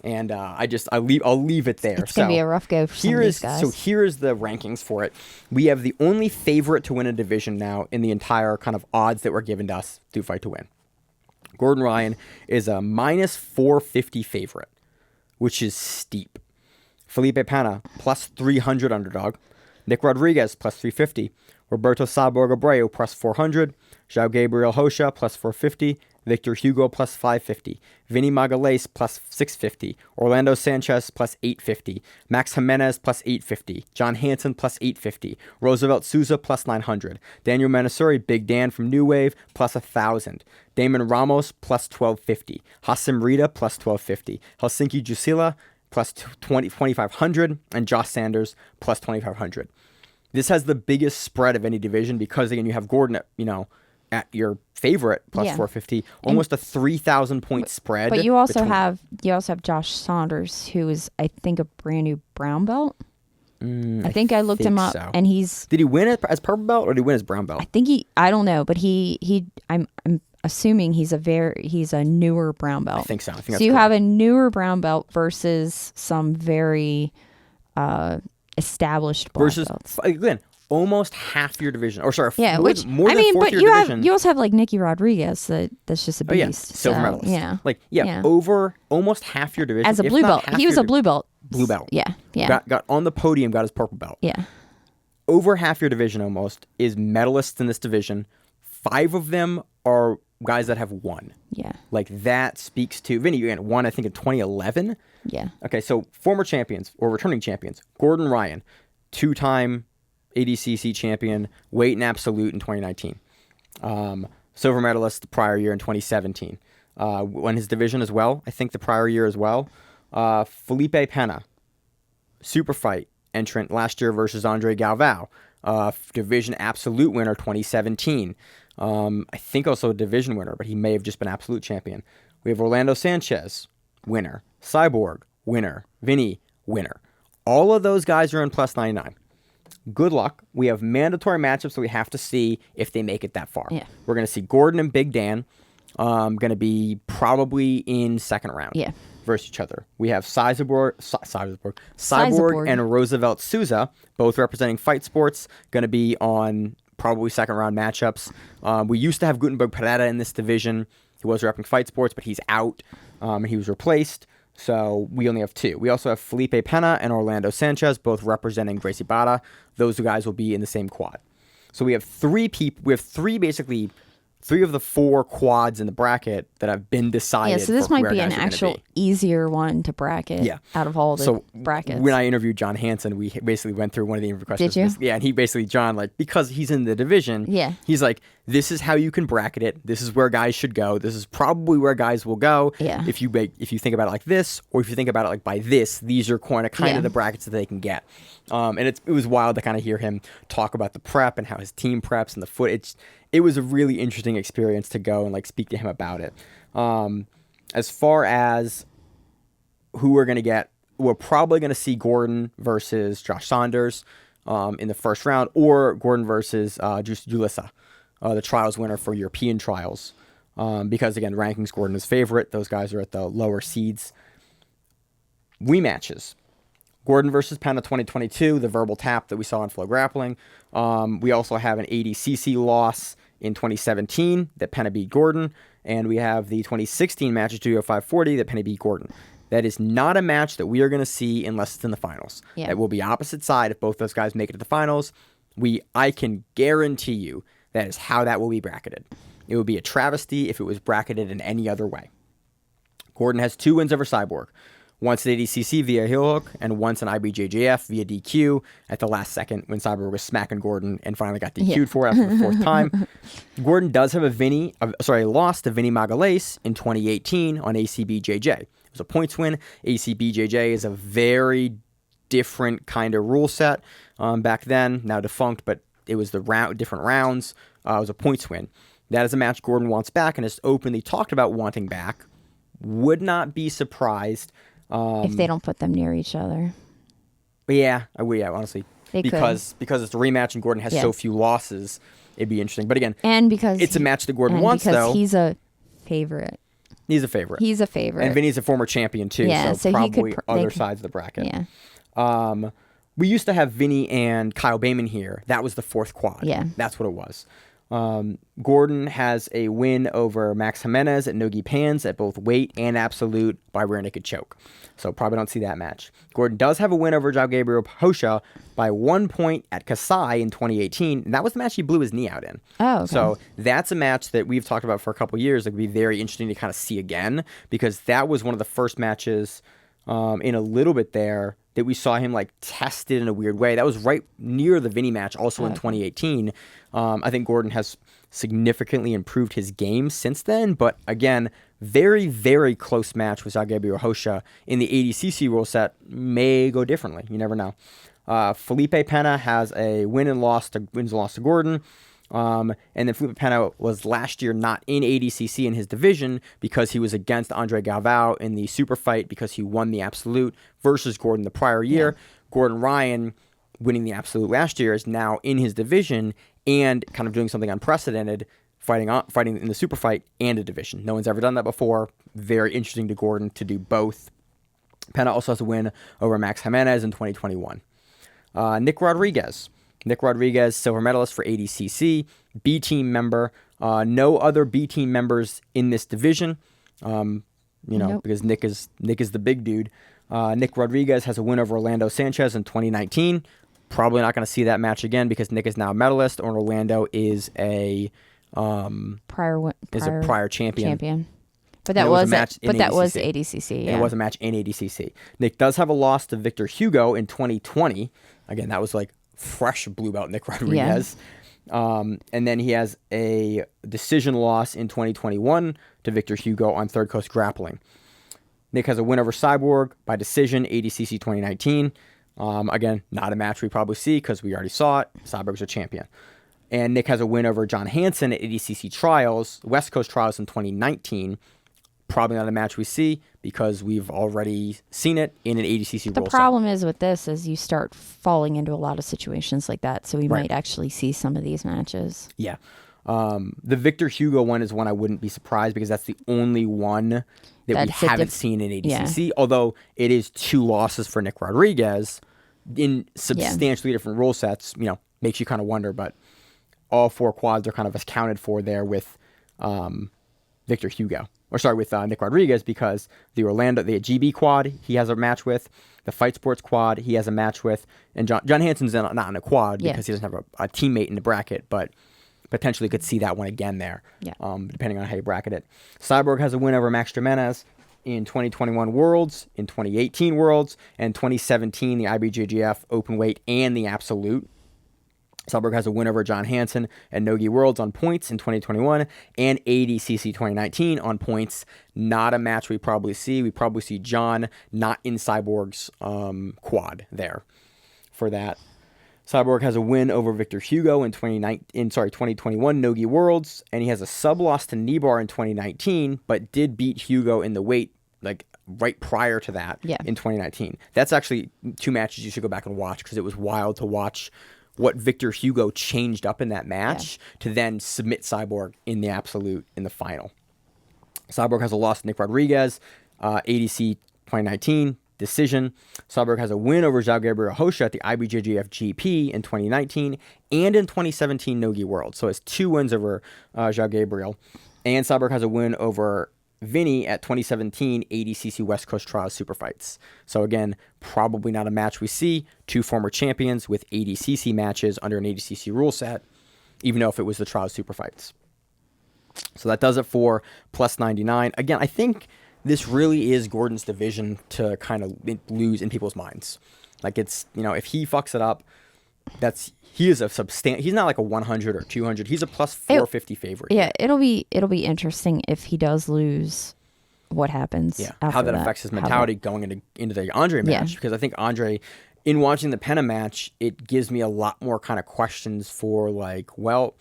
And I'll leave it there. It's gonna be a rough go for some of these guys. So here is the rankings for it. We have the only favorite to win a division now in the entire kind of odds that were given to us through Fight to Win. Gordon Ryan is a minus 450 favorite, which is steep. Felipe Pena plus 300 underdog. Nick Rodriguez plus 350. Roberto Cyborg Abreu plus 400. João Gabriel Rocha plus 450. Victor Hugo plus 550, Vinny Magalhães plus 650, Orlando Sanchez plus 850, Max Jimenez plus 850, John Hansen plus 850, Roosevelt Souza plus 900, Daniel Manasuri, Big Dan from New Wave plus 1,000, Damon Ramos plus 1250, Hassan Rita plus 1250, Helsinki Jusila plus 2,500, and Josh Sanders plus 2,500. This has the biggest spread of any division because, again, you have Gordon at your favorite plus 450, almost a 3,000 point spread. But you also have Josh Saunders, who is, I think, a brand new brown belt. I think I looked him up, and he's. Did he win it as purple belt or did he win as brown belt? I think I don't know, but I'm assuming he's a newer brown belt. I think so. So you have a newer brown belt versus some very established black belts. Again, almost half your division, or sorry, more than fourth your division. You also have like Nicky Rodriguez that's just a beast. Silver medalist. Over almost half your division as a blue belt. He was a blue belt. Blue belt. Yeah. Got on the podium, got his purple belt. Yeah. Over half your division almost is medalists in this division. 5 of them are guys that have won. Yeah. Like that speaks to Vinny. You won, I think, in 2011. Yeah. Okay, so former champions or returning champions. Gordon Ryan, 2-time ADCC champion, weight and absolute in 2019. Silver medalist the prior year in 2017. Won his division as well, I think the prior year as well. Felipe Pena, super fight entrant last year versus Andre Galvao. Division absolute winner 2017. I think also a division winner, but he may have just been absolute champion. We have Orlando Sanchez, winner. Cyborg, winner. Vinny, winner. All of those guys are in plus 99. Good luck. We have mandatory matchups, so we have to see if they make it that far. Yeah. We're going to see Gordon and Big Dan going to be probably in second round versus each other. We have Cyborg and Roosevelt Souza, both representing Fight Sports, going to be on probably second round matchups. We used to have Gutenberg Pereira in this division. He was repping Fight Sports, but he's out and he was replaced. So we only have 2. We also have Felipe Pena and Orlando Sanchez, both representing Gracie Barra. Those guys will be in the same quad. So we have 3 people. We have 3 basically 3 of the 4 quads in the bracket that have been decided. Yeah, so this might be an actual easier one to bracket out of all the brackets. When I interviewed John Hansen, we basically went through one of the interview questions. Did you? Yeah, and he basically, John, like, because he's in the division, he's like, this is how you can bracket it. This is where guys should go. This is probably where guys will go. Yeah. If you think about it like this, or if you think about it like by this, these are kind of the brackets that they can get. And it was wild to kind of hear him talk about the prep and how his team preps and the foot. It was a really interesting experience to go and like speak to him about it. As far as who we're going to get, we're probably going to see Gordon versus Josh Saunders in the first round, or Gordon versus Julissa, the trials winner for European trials. Because again, rankings, Gordon is favorite. Those guys are at the lower seeds. Rematches. Gordon versus Penna 2022, the verbal tap that we saw in Flow Grappling. We also have an ADCC loss in 2017 that Penna beat Gordon. And we have the 2016 match at Studio 540 that Penna beat Gordon. That is not a match that we are going to see unless it's in the finals. Yeah. That will be opposite side if both those guys make it to the finals. I can guarantee you that is how that will be bracketed. It would be a travesty if it was bracketed in any other way. Gordon has 2 wins over Cyborg. Once at ADCC via heel hook, and once an IBJJF via DQ at the last second when Cyborg was smacking Gordon and finally got DQ'd for it after the 4th time. Gordon does have a loss to Vinny Magalhães in 2018 on ACBJJ. It was a points win. ACBJJ is a very different kind of rule set back then, now defunct, but it was different rounds. It was a points win. That is a match Gordon wants back and has openly talked about wanting back. Would not be surprised if they don't put them near each other. Yeah, honestly. Because it's a rematch and Gordon has so few losses, it'd be interesting. But again, and because it's a match that Gordon wants, though. He's a favorite. He's a favorite. And Vinny's a former champion, too, so probably other sides of the bracket. Yeah. We used to have Vinny and Kyle Bayman here. That was the 4th quad. Yeah. That's what it was. Gordon has a win over Max Jimenez at Nogi Pans at both weight and absolute by rear naked choke. So probably don't see that match. Gordon does have a win over Gabriel Souza by 1 point at Kasai in 2018. And that was the match he blew his knee out in. Oh, okay. So that's a match that we've talked about for a couple years that would be very interesting to kind of see again, because that was one of the first matches in a little bit there that we saw him like tested in a weird way. That was right near the Vinny match, also in 2018. I think Gordon has significantly improved his game since then, but again, very, very close match with Gabriel Souza in the ADCC rule set may go differently. You never know. Felipe Penna has a wins and loss to Gordon. And then Felipe Penna was last year not in ADCC in his division because he was against Andre Galvao in the super fight because he won the absolute versus Gordon the prior year. Yeah. Gordon Ryan, winning the absolute last year, is now in his division and kind of doing something unprecedented, fighting in the super fight and a division. No one's ever done that before. Very interesting to Gordon to do both. Penna also has a win over Max Jimenez in 2021. Nick Rodriguez, silver medalist for ADCC, B team member. No other B team members in this division. Because Nick is the big dude. Nick Rodriguez has a win over Orlando Sanchez in 2019. Probably not going to see that match again because Nick is now a medalist, and Orlando is a prior champion. But that was ADCC. Yeah. It was a match in ADCC. Nick does have a loss to Victor Hugo in 2020. Again, that was like fresh blue belt Nick Rodriguez. Yeah. And then he has a decision loss in 2021 to Victor Hugo on Third Coast Grappling. Nick has a win over Cyborg by decision, ADCC 2019. Again, not a match we probably see because we already saw it. Cyborg's a champion. And Nick has a win over John Hansen at ADCC Trials, West Coast Trials in 2019. Probably not a match we see because we've already seen it in an ADCC rule set. The problem is with this is you start falling into a lot of situations like that, so we might actually see some of these matches. Yeah. The Victor Hugo one is one I wouldn't be surprised because that's the only one that we haven't seen in ADCC, although it is 2 losses for Nick Rodriguez in substantially different rule sets, makes you kind of wonder, but all 4 quads are kind of accounted for there with Victor Hugo. With Nick Rodriguez, because the GB quad he has a match with, the Fight Sports quad he has a match with, and John Hansen's not in a quad because he doesn't have a teammate in the bracket, but potentially could see that one again there, depending on how you bracket it. Cyborg has a win over Max Jimenez in 2021 Worlds, in 2018 Worlds, and 2017 the IBJJF Open Weight and the Absolute. Cyborg has a win over John Hansen at Nogi Worlds on points in 2021 and ADCC 2019 on points. Not a match we probably see. We probably see John not in Cyborg's quad there for that. Cyborg has a win over Victor Hugo in 2021 Nogi Worlds, and he has a sub loss to Nibar in 2019, but did beat Hugo in the weight right prior to that in 2019. That's actually 2 matches you should go back and watch because it was wild to watch what Victor Hugo changed up in that match to then submit Cyborg in the absolute in the final. Cyborg has a loss to Nick Rodriguez, ADC 2019, decision. Sawberg has a win over João Gabriel Rocha at the IBJJF GP in 2019 and in 2017 Nogi World. So it's 2 wins over João Gabriel. And Sawberg has a win over Vinny at 2017 ADCC West Coast Trials Super Fights. So again, probably not a match we see. 2 former champions with ADCC matches under an ADCC rule set, even though if it was the Trials Super Fights. So that does it for plus 99. Again, I think this really is Gordon's division to kind of lose in people's minds. Like it's, if he fucks it up, he is a he's not like a 100 or 200. He's a plus 450 favorite. Yeah, it'll be interesting if he does lose. What happens? Yeah, how that affects his mentality going into the Andre match. Because I think Andre, in watching the Pena match, it gives me a lot more kind of questions for like, well,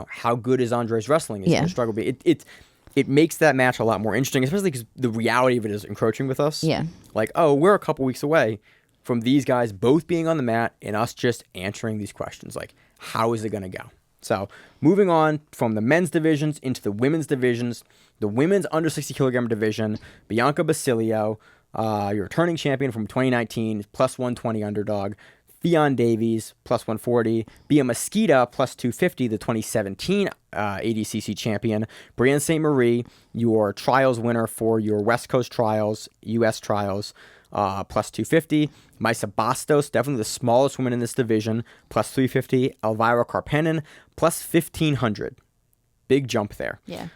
how good is Andre's wrestling? Is he going to struggle? It makes that match a lot more interesting, especially because the reality of it is encroaching with us. Yeah. Like, oh, we're a couple weeks away from these guys both being on the mat and us just answering these questions. Like, how is it going to go? So, moving on from the men's divisions into the women's divisions. The women's under 60 kilogram division, Bianca Basilio, your returning champion from 2019, plus 120 underdog. Fionn Davies, plus 140. Bia Mesquita, plus 250, the 2017 ADCC champion. Brianne St. Marie, your trials winner for your West Coast trials, U.S. trials, plus 250. Maisa Bastos, definitely the smallest woman in this division, plus 350. Elvira Karpenin, plus 1,500. Big jump there. Yeah.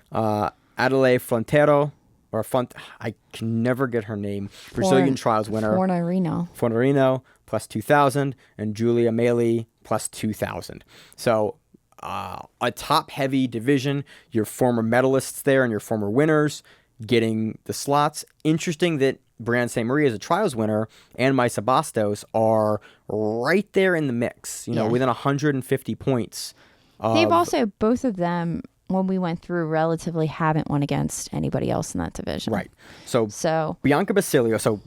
Adelaide Frontero, I can never get her name. Brazilian trials winner. Fornarino, plus 2,000. And Julia Maley, plus 2,000. So a top-heavy division. Your former medalists there and your former winners getting the slots. Interesting that Brianne St. Marie is a trials winner and Maisa Bastos are right there in the mix, within 150 points. They've also, both of them, when we went through, relatively haven't won against anybody else in that division. Right. So Bianca Basilio. So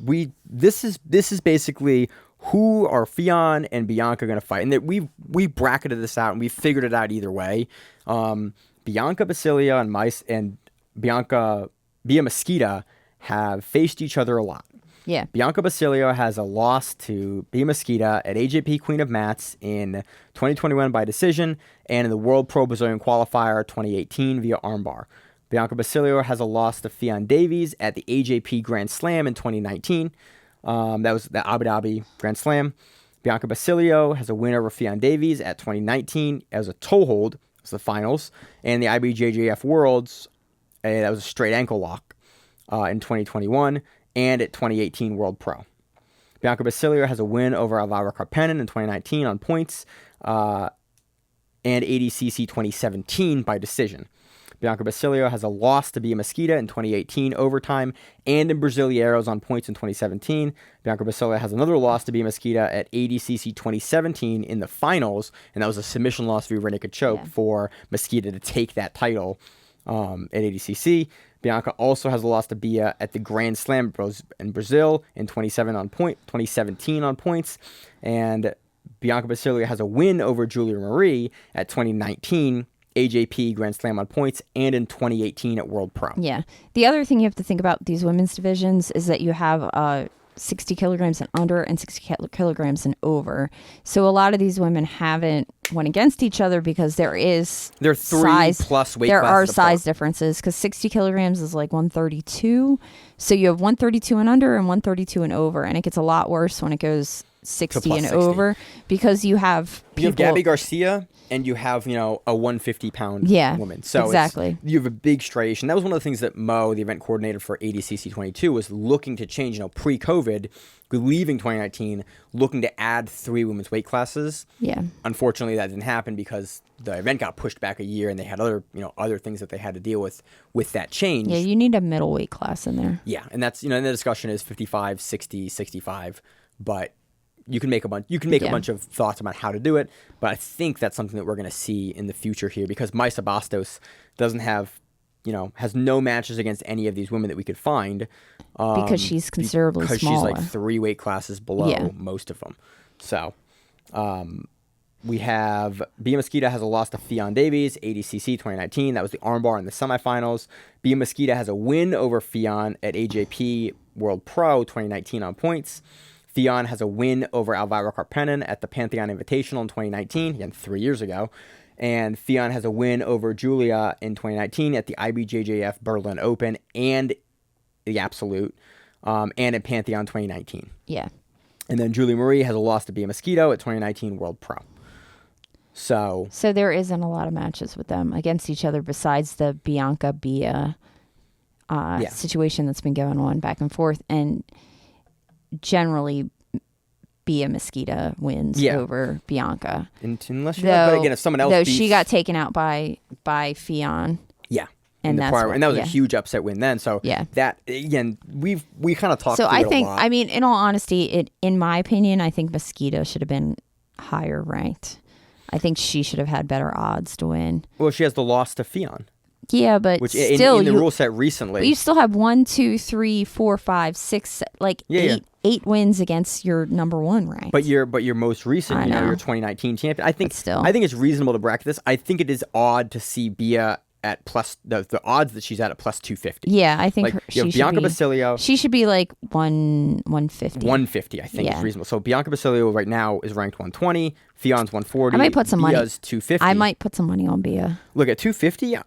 this is basically who are Fionn and Bianca going to fight, and that we bracketed this out and we figured it out either way. Bianca Basilio and Bia Mesquita have faced each other a lot. Yeah. Bianca Basilio has a loss to Bia Mesquita at AJP Queen of Mats in 2021 by decision and in the World Pro Brazilian Qualifier 2018 via armbar. Bianca Basilio has a loss to Fionn Davies at the AJP Grand Slam in 2019. That was the Abu Dhabi Grand Slam. Bianca Basilio has a win over Fionn Davies at 2019 as a toe hold. It was the finals. And the IBJJF Worlds, that was a straight ankle lock in 2021. And at 2018 World Pro. Bianca Basilio has a win over Elvira Karpenin in 2019 on points and ADCC 2017 by decision. Bianca Basilio has a loss to Bia Mesquita in 2018 overtime and in Brasileiros on points in 2017. Bianca Basilio has another loss to Bia Mesquita at ADCC 2017 in the finals, and that was a submission loss via rear naked choke for Mesquita to take that title at ADCC. Bianca also has a loss to Bia at the Grand Slam in Brazil in 2017 on points. And Bianca Basilio has a win over Julia Marie at 2019 AJP Grand Slam on points and in 2018 at World Pro. Yeah. The other thing you have to think about these women's divisions is that you have 60 kilograms and under and 60 kilograms and over. So a lot of these women haven't went against each other because there are 3 plus weight classes. There are size differences because 60 kilograms is like 132. So you have 132 and under and 132 and over. And it gets a lot worse when it goes 60 and 60. Over because you have people. You have Gabby Garcia and you have, a 150-pound woman. So exactly. You have a big striation. That was one of the things that Mo, the event coordinator for ADCC 22, was looking to change, pre-COVID, leaving 2019, looking to add 3 women's weight classes. Yeah. Unfortunately, that didn't happen because the event got pushed back a year and they had other things that they had to deal with that change. Yeah, you need a middleweight class in there. Yeah, and that's, and the discussion is 55, 60, 65, but you can make a bunch of thoughts about how to do it, but I think that's something that we're going to see in the future here because Maisa Bastos doesn't have, has no matches against any of these women that we could find. Because she's considerably smaller. Because she's like 3 weight classes below most of them. So we have Bia Mesquita has a loss to Fionn Davies, ADCC 2019. That was the armbar in the semifinals. Bia Mesquita has a win over Fionn at AJP World Pro 2019 on points. Fionn has a win over Elvira Karpenen at the Pantheon Invitational in 2019, again 3 years ago. And Fionn has a win over Julia in 2019 at the IBJJF Berlin Open and the Absolute, and at Pantheon 2019. Yeah. And then Julie Marie has a loss to Bia Mosquito at 2019 World Pro. So there isn't a lot of matches with them against each other besides the Bianca-Bia situation that's been going on back and forth. And generally, Bia Mosquito wins over Bianca. Unless but again, if someone else though beats, she got taken out by Fionn. Yeah. And that was a huge upset win then. So that again, we kind of talked. So I think, a lot. I mean, in all honesty, in my opinion, I think Mosquito should have been higher ranked. I think she should have had better odds to win. Well, she has the loss to Fionn. Yeah, but which still, in the rule set recently, you still have 1, 2, 3, 4, 5, 6, eight wins against your number one rank. But your most recent, your 2019 champion. I think it's reasonable to bracket this. I think it is odd to see Bia at plus the odds that she's at plus 250. Yeah, I think Bianca Basilio. She should be like 150. 150, I think is reasonable. So Bianca Basilio right now is ranked 120. Fionn's 140. I might put some money. Bia's 250. I might put some money on Bia. Look at 250. I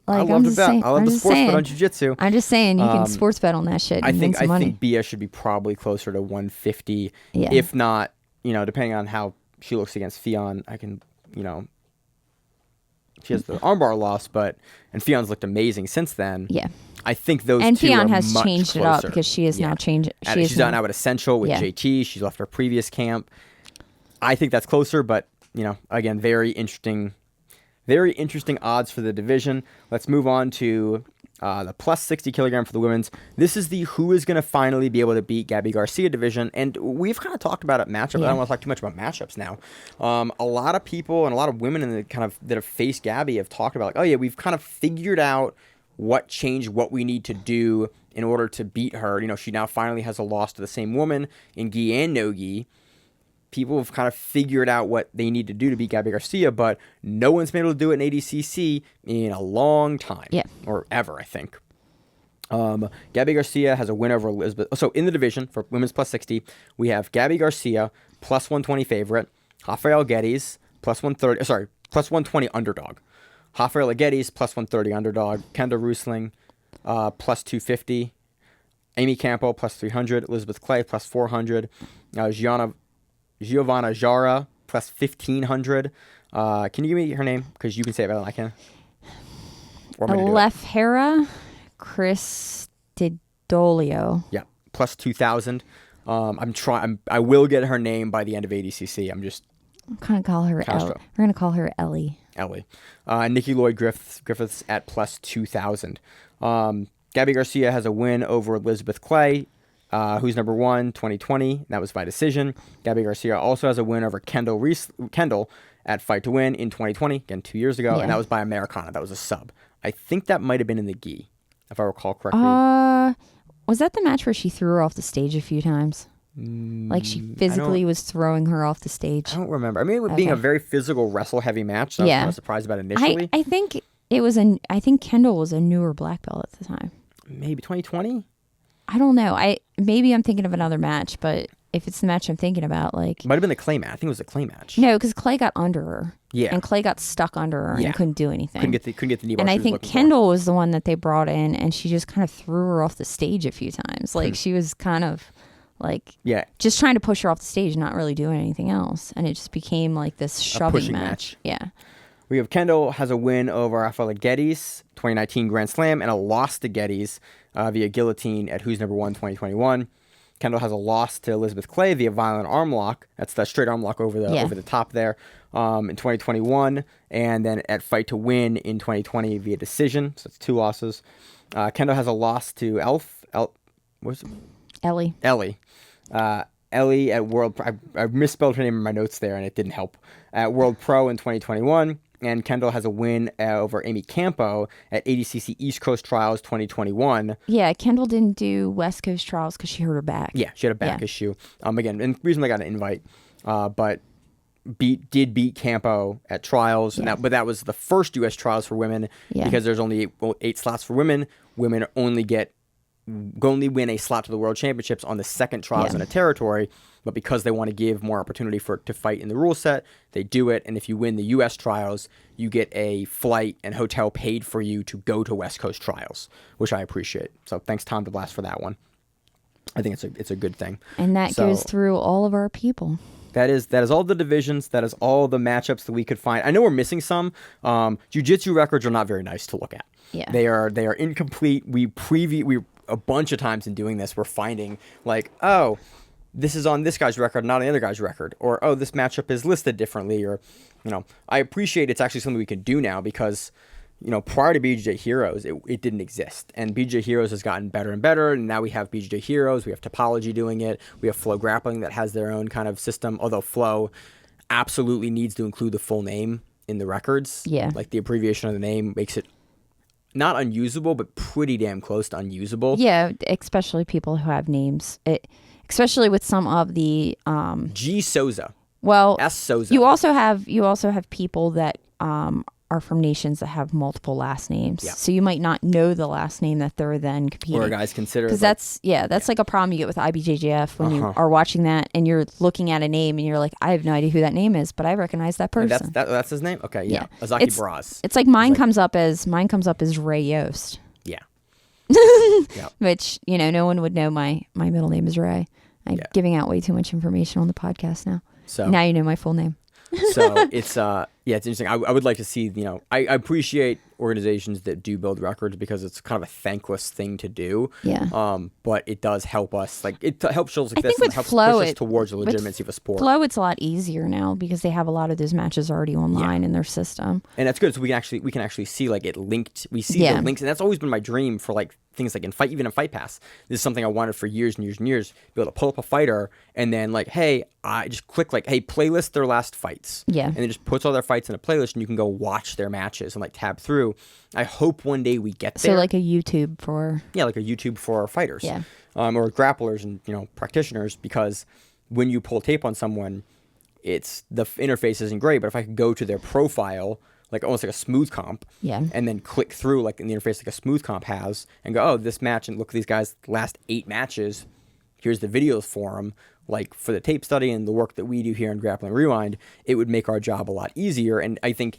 love to bet. I love the sports bet on jiu-jitsu. I'm just saying you can sports bet on that shit. I think Bia should be probably closer to 150. Yeah. If not, depending on how she looks against Fionn, I can, she has the armbar loss, and Fionn's looked amazing since then. Yeah. I think those and two Fionn are has much changed closer. It up because she is now changed. She's done out at Essential with JT. She's left her previous camp. I think that's closer, but again, very interesting odds for the division. Let's move on to the plus 60 kilogram for the women's. This is the who is going to finally be able to beat Gabby Garcia division, and we've kind of talked about it matchup. I don't want to talk too much about matchups now. A lot of people and a lot of women in the that have faced Gabby have talked about we've kind of figured out what changed, what we need to do in order to beat her. She now finally has a loss to the same woman in gi and no gi. People have kind of figured out what they need to do to beat Gabby Garcia, but no one's been able to do it in ADCC in a long time. Yeah. Or ever, I think. Gabby Garcia has a win over Elizabeth. So in the division for women's plus 60, we have Gabby Garcia, plus 120 favorite. Rafael Geddes, plus 120 underdog. Rafael Geddes, plus 130 underdog. Kendall Rusling, plus 250. Amy Campo, plus 300. Elizabeth Clay, plus 400. Giovanna Jara, plus 1,500. Can you give me her name? Because you can say it better than I can. Elefthera Christidolio. Yeah, plus 2,000. I will get her name by the end of ADCC. I'm going to call her Ellie. We're going to call her Ellie. Nikki Lloyd Griffiths at plus 2,000. Gabby Garcia has a win over Elizabeth Clay, who's number 1, 2020. That was by decision. Gabby Garcia also has a win over Kendall at Fight to Win in 2020, again 2 years ago, and that was by Americana. That was a sub. I think that might have been in the gi, if I recall correctly. Was that the match where she threw her off the stage a few times? Like she physically was throwing her off the stage? I don't remember. I mean, it being a very physical, wrestle-heavy match, so I was kind of surprised about it initially. I think I think Kendall was a newer black belt at the time. Maybe 2020? I don't know. Maybe I'm thinking of another match, but if it's the match I'm thinking about, might have been the Clay match. I think it was the Clay match. No, because Clay got under her. Yeah. And Clay got stuck under her and couldn't do anything. Couldn't get the knee bar. And I think Kendall was the one that they brought in, and she just kind of threw her off the stage a few times. She was kind of just trying to push her off the stage, not really doing anything else. And it just became this shoving match. Yeah. We have Kendall has a win over Rafael Geddes, 2019 Grand Slam, and a loss to Geddes via guillotine at Who's Number 1, 2021. Kendall has a loss to Elizabeth Clay via violent arm lock. That's the straight arm lock over the top there in 2021. And then at Fight to Win in 2020 via decision. So it's 2 losses. Kendall has a loss to Ellie. Ellie at World Pro. I misspelled her name in my notes there, and it didn't help. At World Pro in 2021. And Kendall has a win over Amy Campo at ADCC East Coast Trials 2021. Yeah, Kendall didn't do West Coast Trials because she hurt her back. Yeah, she had a back issue. Again, and reasonably got an invite, but did beat Campo at Trials. Yeah. But that was the first U.S. Trials for women because there's only 8 slots for women. Women only get only win a slot to the World Championships on the second trials in a territory, but because they want to give more opportunity to fight in the rule set, they do it. And if you win the U.S. trials, you get a flight and hotel paid for you to go to West Coast trials, which I appreciate. So thanks, Tom DeBlast, for that one. I think it's a good thing. And that goes through all of our people. That is all the divisions. That is all the matchups that we could find. I know we're missing some. Jiu-Jitsu records are not very nice to look at. Yeah. They are incomplete. We a bunch of times in doing this, we're finding like, oh, this is on this guy's record, not on the other guy's record, or oh, this matchup is listed differently, or I appreciate it's actually something we can do now because prior to BJJ Heroes, it didn't exist, and BJJ Heroes has gotten better and better, and now we have BJJ Heroes, we have Topology doing it, we have Flow Grappling that has their own kind of system, although Flow absolutely needs to include the full name in the records. Yeah. Like the abbreviation of the name makes it not unusable, but pretty damn close to unusable. Yeah, especially people who have names. Especially with some of the G Souza. Well, S Souza. You also have people that are from nations that have multiple last names. Yeah. So you might not know the last name that they're then competing. Or guys consider because that's like a problem you get with IBJJF when you are watching that and you're looking at a name and you're like, I have no idea who that name is, but I recognize that person. That's his name. Okay, yeah. Azaki Braz. It's like mine comes up as Ray Yost. Yeah. Yep. Which no one would know my middle name is Ray. I'm giving out way too much information on the podcast now. So now you know my full name. So it's interesting. I would like to see, I appreciate organizations that do build records because it's kind of a thankless thing to do. Yeah. But it does help us. Like it helps shows like this and helps Flow, push us towards the legitimacy of a sport. Flow, it's a lot easier now because they have a lot of those matches already online in their system. And that's good. So we can actually see like it linked. We see the links, and that's always been my dream for like things like even in Fight Pass. This is something I wanted for years and years and years. Be able to pull up a fighter and then like, hey, I just click like, hey, playlist their last fights. Yeah. And it just puts all their fights in a playlist, and you can go watch their matches and like tab through. I hope one day we get there. So like a YouTube for our fighters, or grapplers and practitioners, because when you pull tape on someone, it's the interface isn't great. But if I could go to their profile, like almost like a smooth comp, and then click through like in the interface like a smooth comp has, and go, oh, this match, and look at these guys' last 8 matches. Here's the videos for them. Like for the tape study and the work that we do here in Grappling Rewind, it would make our job a lot easier. And I think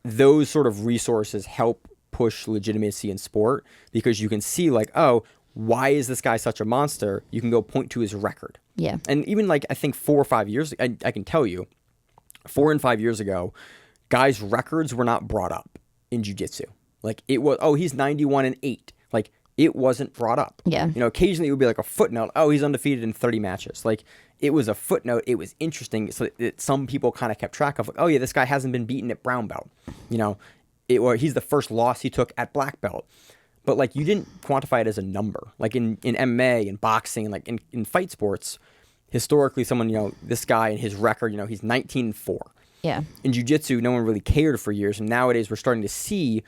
those sort of resources help push legitimacy in sport because you can see like, oh, why is this guy such a monster? You can go point to his record. Yeah. And even like, I think 4 or 5 years, I can tell you 4 and 5 years ago, guys' records were not brought up in jiu-jitsu. Like it was, oh, he's 91-8. Like it wasn't brought up. Yeah. Occasionally it would be like a footnote. Oh, he's undefeated in 30 matches. Like it was a footnote. It was interesting. So that some people kind of kept track of like, oh yeah, this guy hasn't been beaten at brown belt. Or he's the first loss he took at black belt. But like you didn't quantify it as a number. Like in MMA and boxing, like in fight sports, historically someone, this guy and his record, he's 19-4. Yeah. In jiu-jitsu, no one really cared for years. And nowadays we're starting to see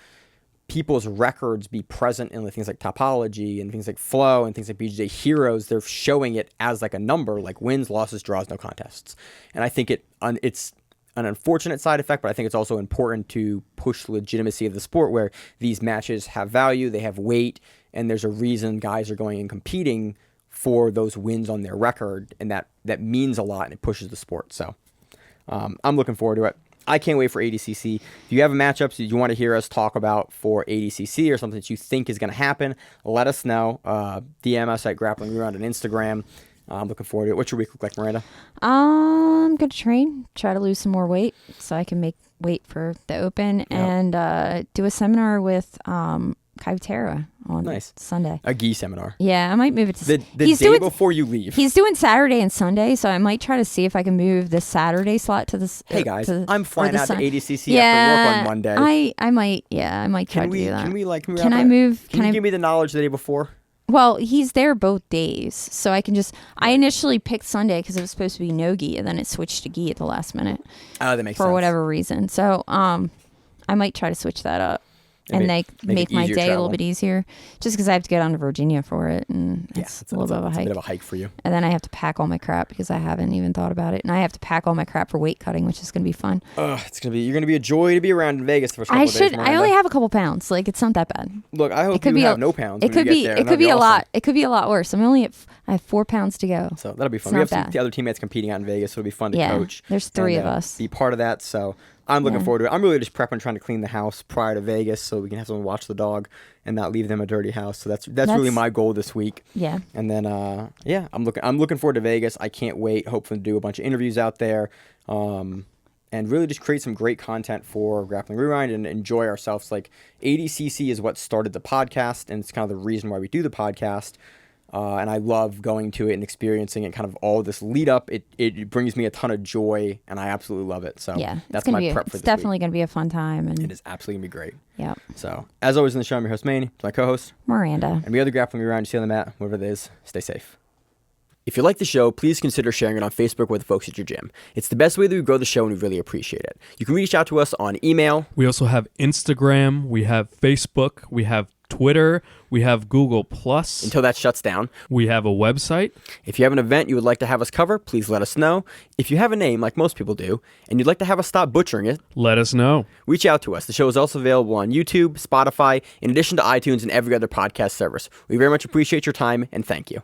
people's records be present in things like Topology and things like Flow and things like BJJ Heroes. They're showing it as like a number, like wins, losses, draws, no contests. And I think it's an unfortunate side effect, but I think it's also important to push the legitimacy of the sport where these matches have value, they have weight, and there's a reason guys are going and competing for those wins on their record, and that means a lot and it pushes the sport. So I'm looking forward to it. I can't wait for ADCC. If you have a matchup that you want to hear us talk about for ADCC or something that you think is going to happen, let us know. DM us at Grappling Rewind on Instagram. I'm looking forward to it. What's your week look like, Miranda? I'm going to train, try to lose some more weight so I can make weight for the Open, and do a seminar with Kaitera on Sunday. A gi seminar. Yeah, I might move it to the day before you leave. He's doing Saturday and Sunday, so I might try to see if I can move the Saturday slot to the. Hey guys, I'm flying out to ADCC after work on Monday. I might try to do that. Can I move? Can you give me the knowledge the day before? Well, he's there both days, so I can just. I initially picked Sunday because it was supposed to be no gi, and then it switched to gi at the last minute. Oh, that makes sense. For whatever reason, so I might try to switch that up. and they make my day a little travel. bit easier. Just because I have to get on to Virginia for it, and it's a little bit of a hike. A bit of a hike for you. And then I have to pack all my crap because I haven't even thought about it, and I have to pack all my crap for weight cutting, which is going to be fun. You're gonna be a joy to be around in Vegas the first couple of days. I only have a couple pounds. Like, it's not that bad. Look, I hope you have no pounds. It could be a lot. It could be a lot worse. I have 4 pounds to go. So that'll be fun. We have some the other teammates competing out in Vegas, so it'll be fun to coach. There's 3 of us. Be part of that. So I'm looking forward to it. I'm really just prepping, trying to clean the house prior to Vegas, so we can have someone watch the dog and not leave them a dirty house. So that's really my goal this week. Yeah. And then I'm looking forward to Vegas. I can't wait. Hopefully to do a bunch of interviews out there. And really just create some great content for Grappling Rewind and enjoy ourselves. Like, ADCC is what started the podcast, and it's kind of the reason why we do the podcast. And I love going to it and experiencing it, kind of all this lead up. It brings me a ton of joy, and I absolutely love it. So that's my prep for this week. It's definitely going to be a fun time. And it is absolutely going to be great. Yeah. So, as always in the show, I'm your host, Maine. To my co-host, Miranda. And the other Grappling Rewind, you see on the mat, whatever it is, stay safe. If you like the show, please consider sharing it on Facebook with the folks at your gym. It's the best way that we grow the show, and we really appreciate it. You can reach out to us on email. We also have Instagram. We have Facebook. We have Twitter. We have Google+. Until that shuts down. We have a website. If you have an event you would like to have us cover, please let us know. If you have a name, like most people do, and you'd like to have us stop butchering it, let us know. Reach out to us. The show is also available on YouTube, Spotify, in addition to iTunes and every other podcast service. We very much appreciate your time, and thank you.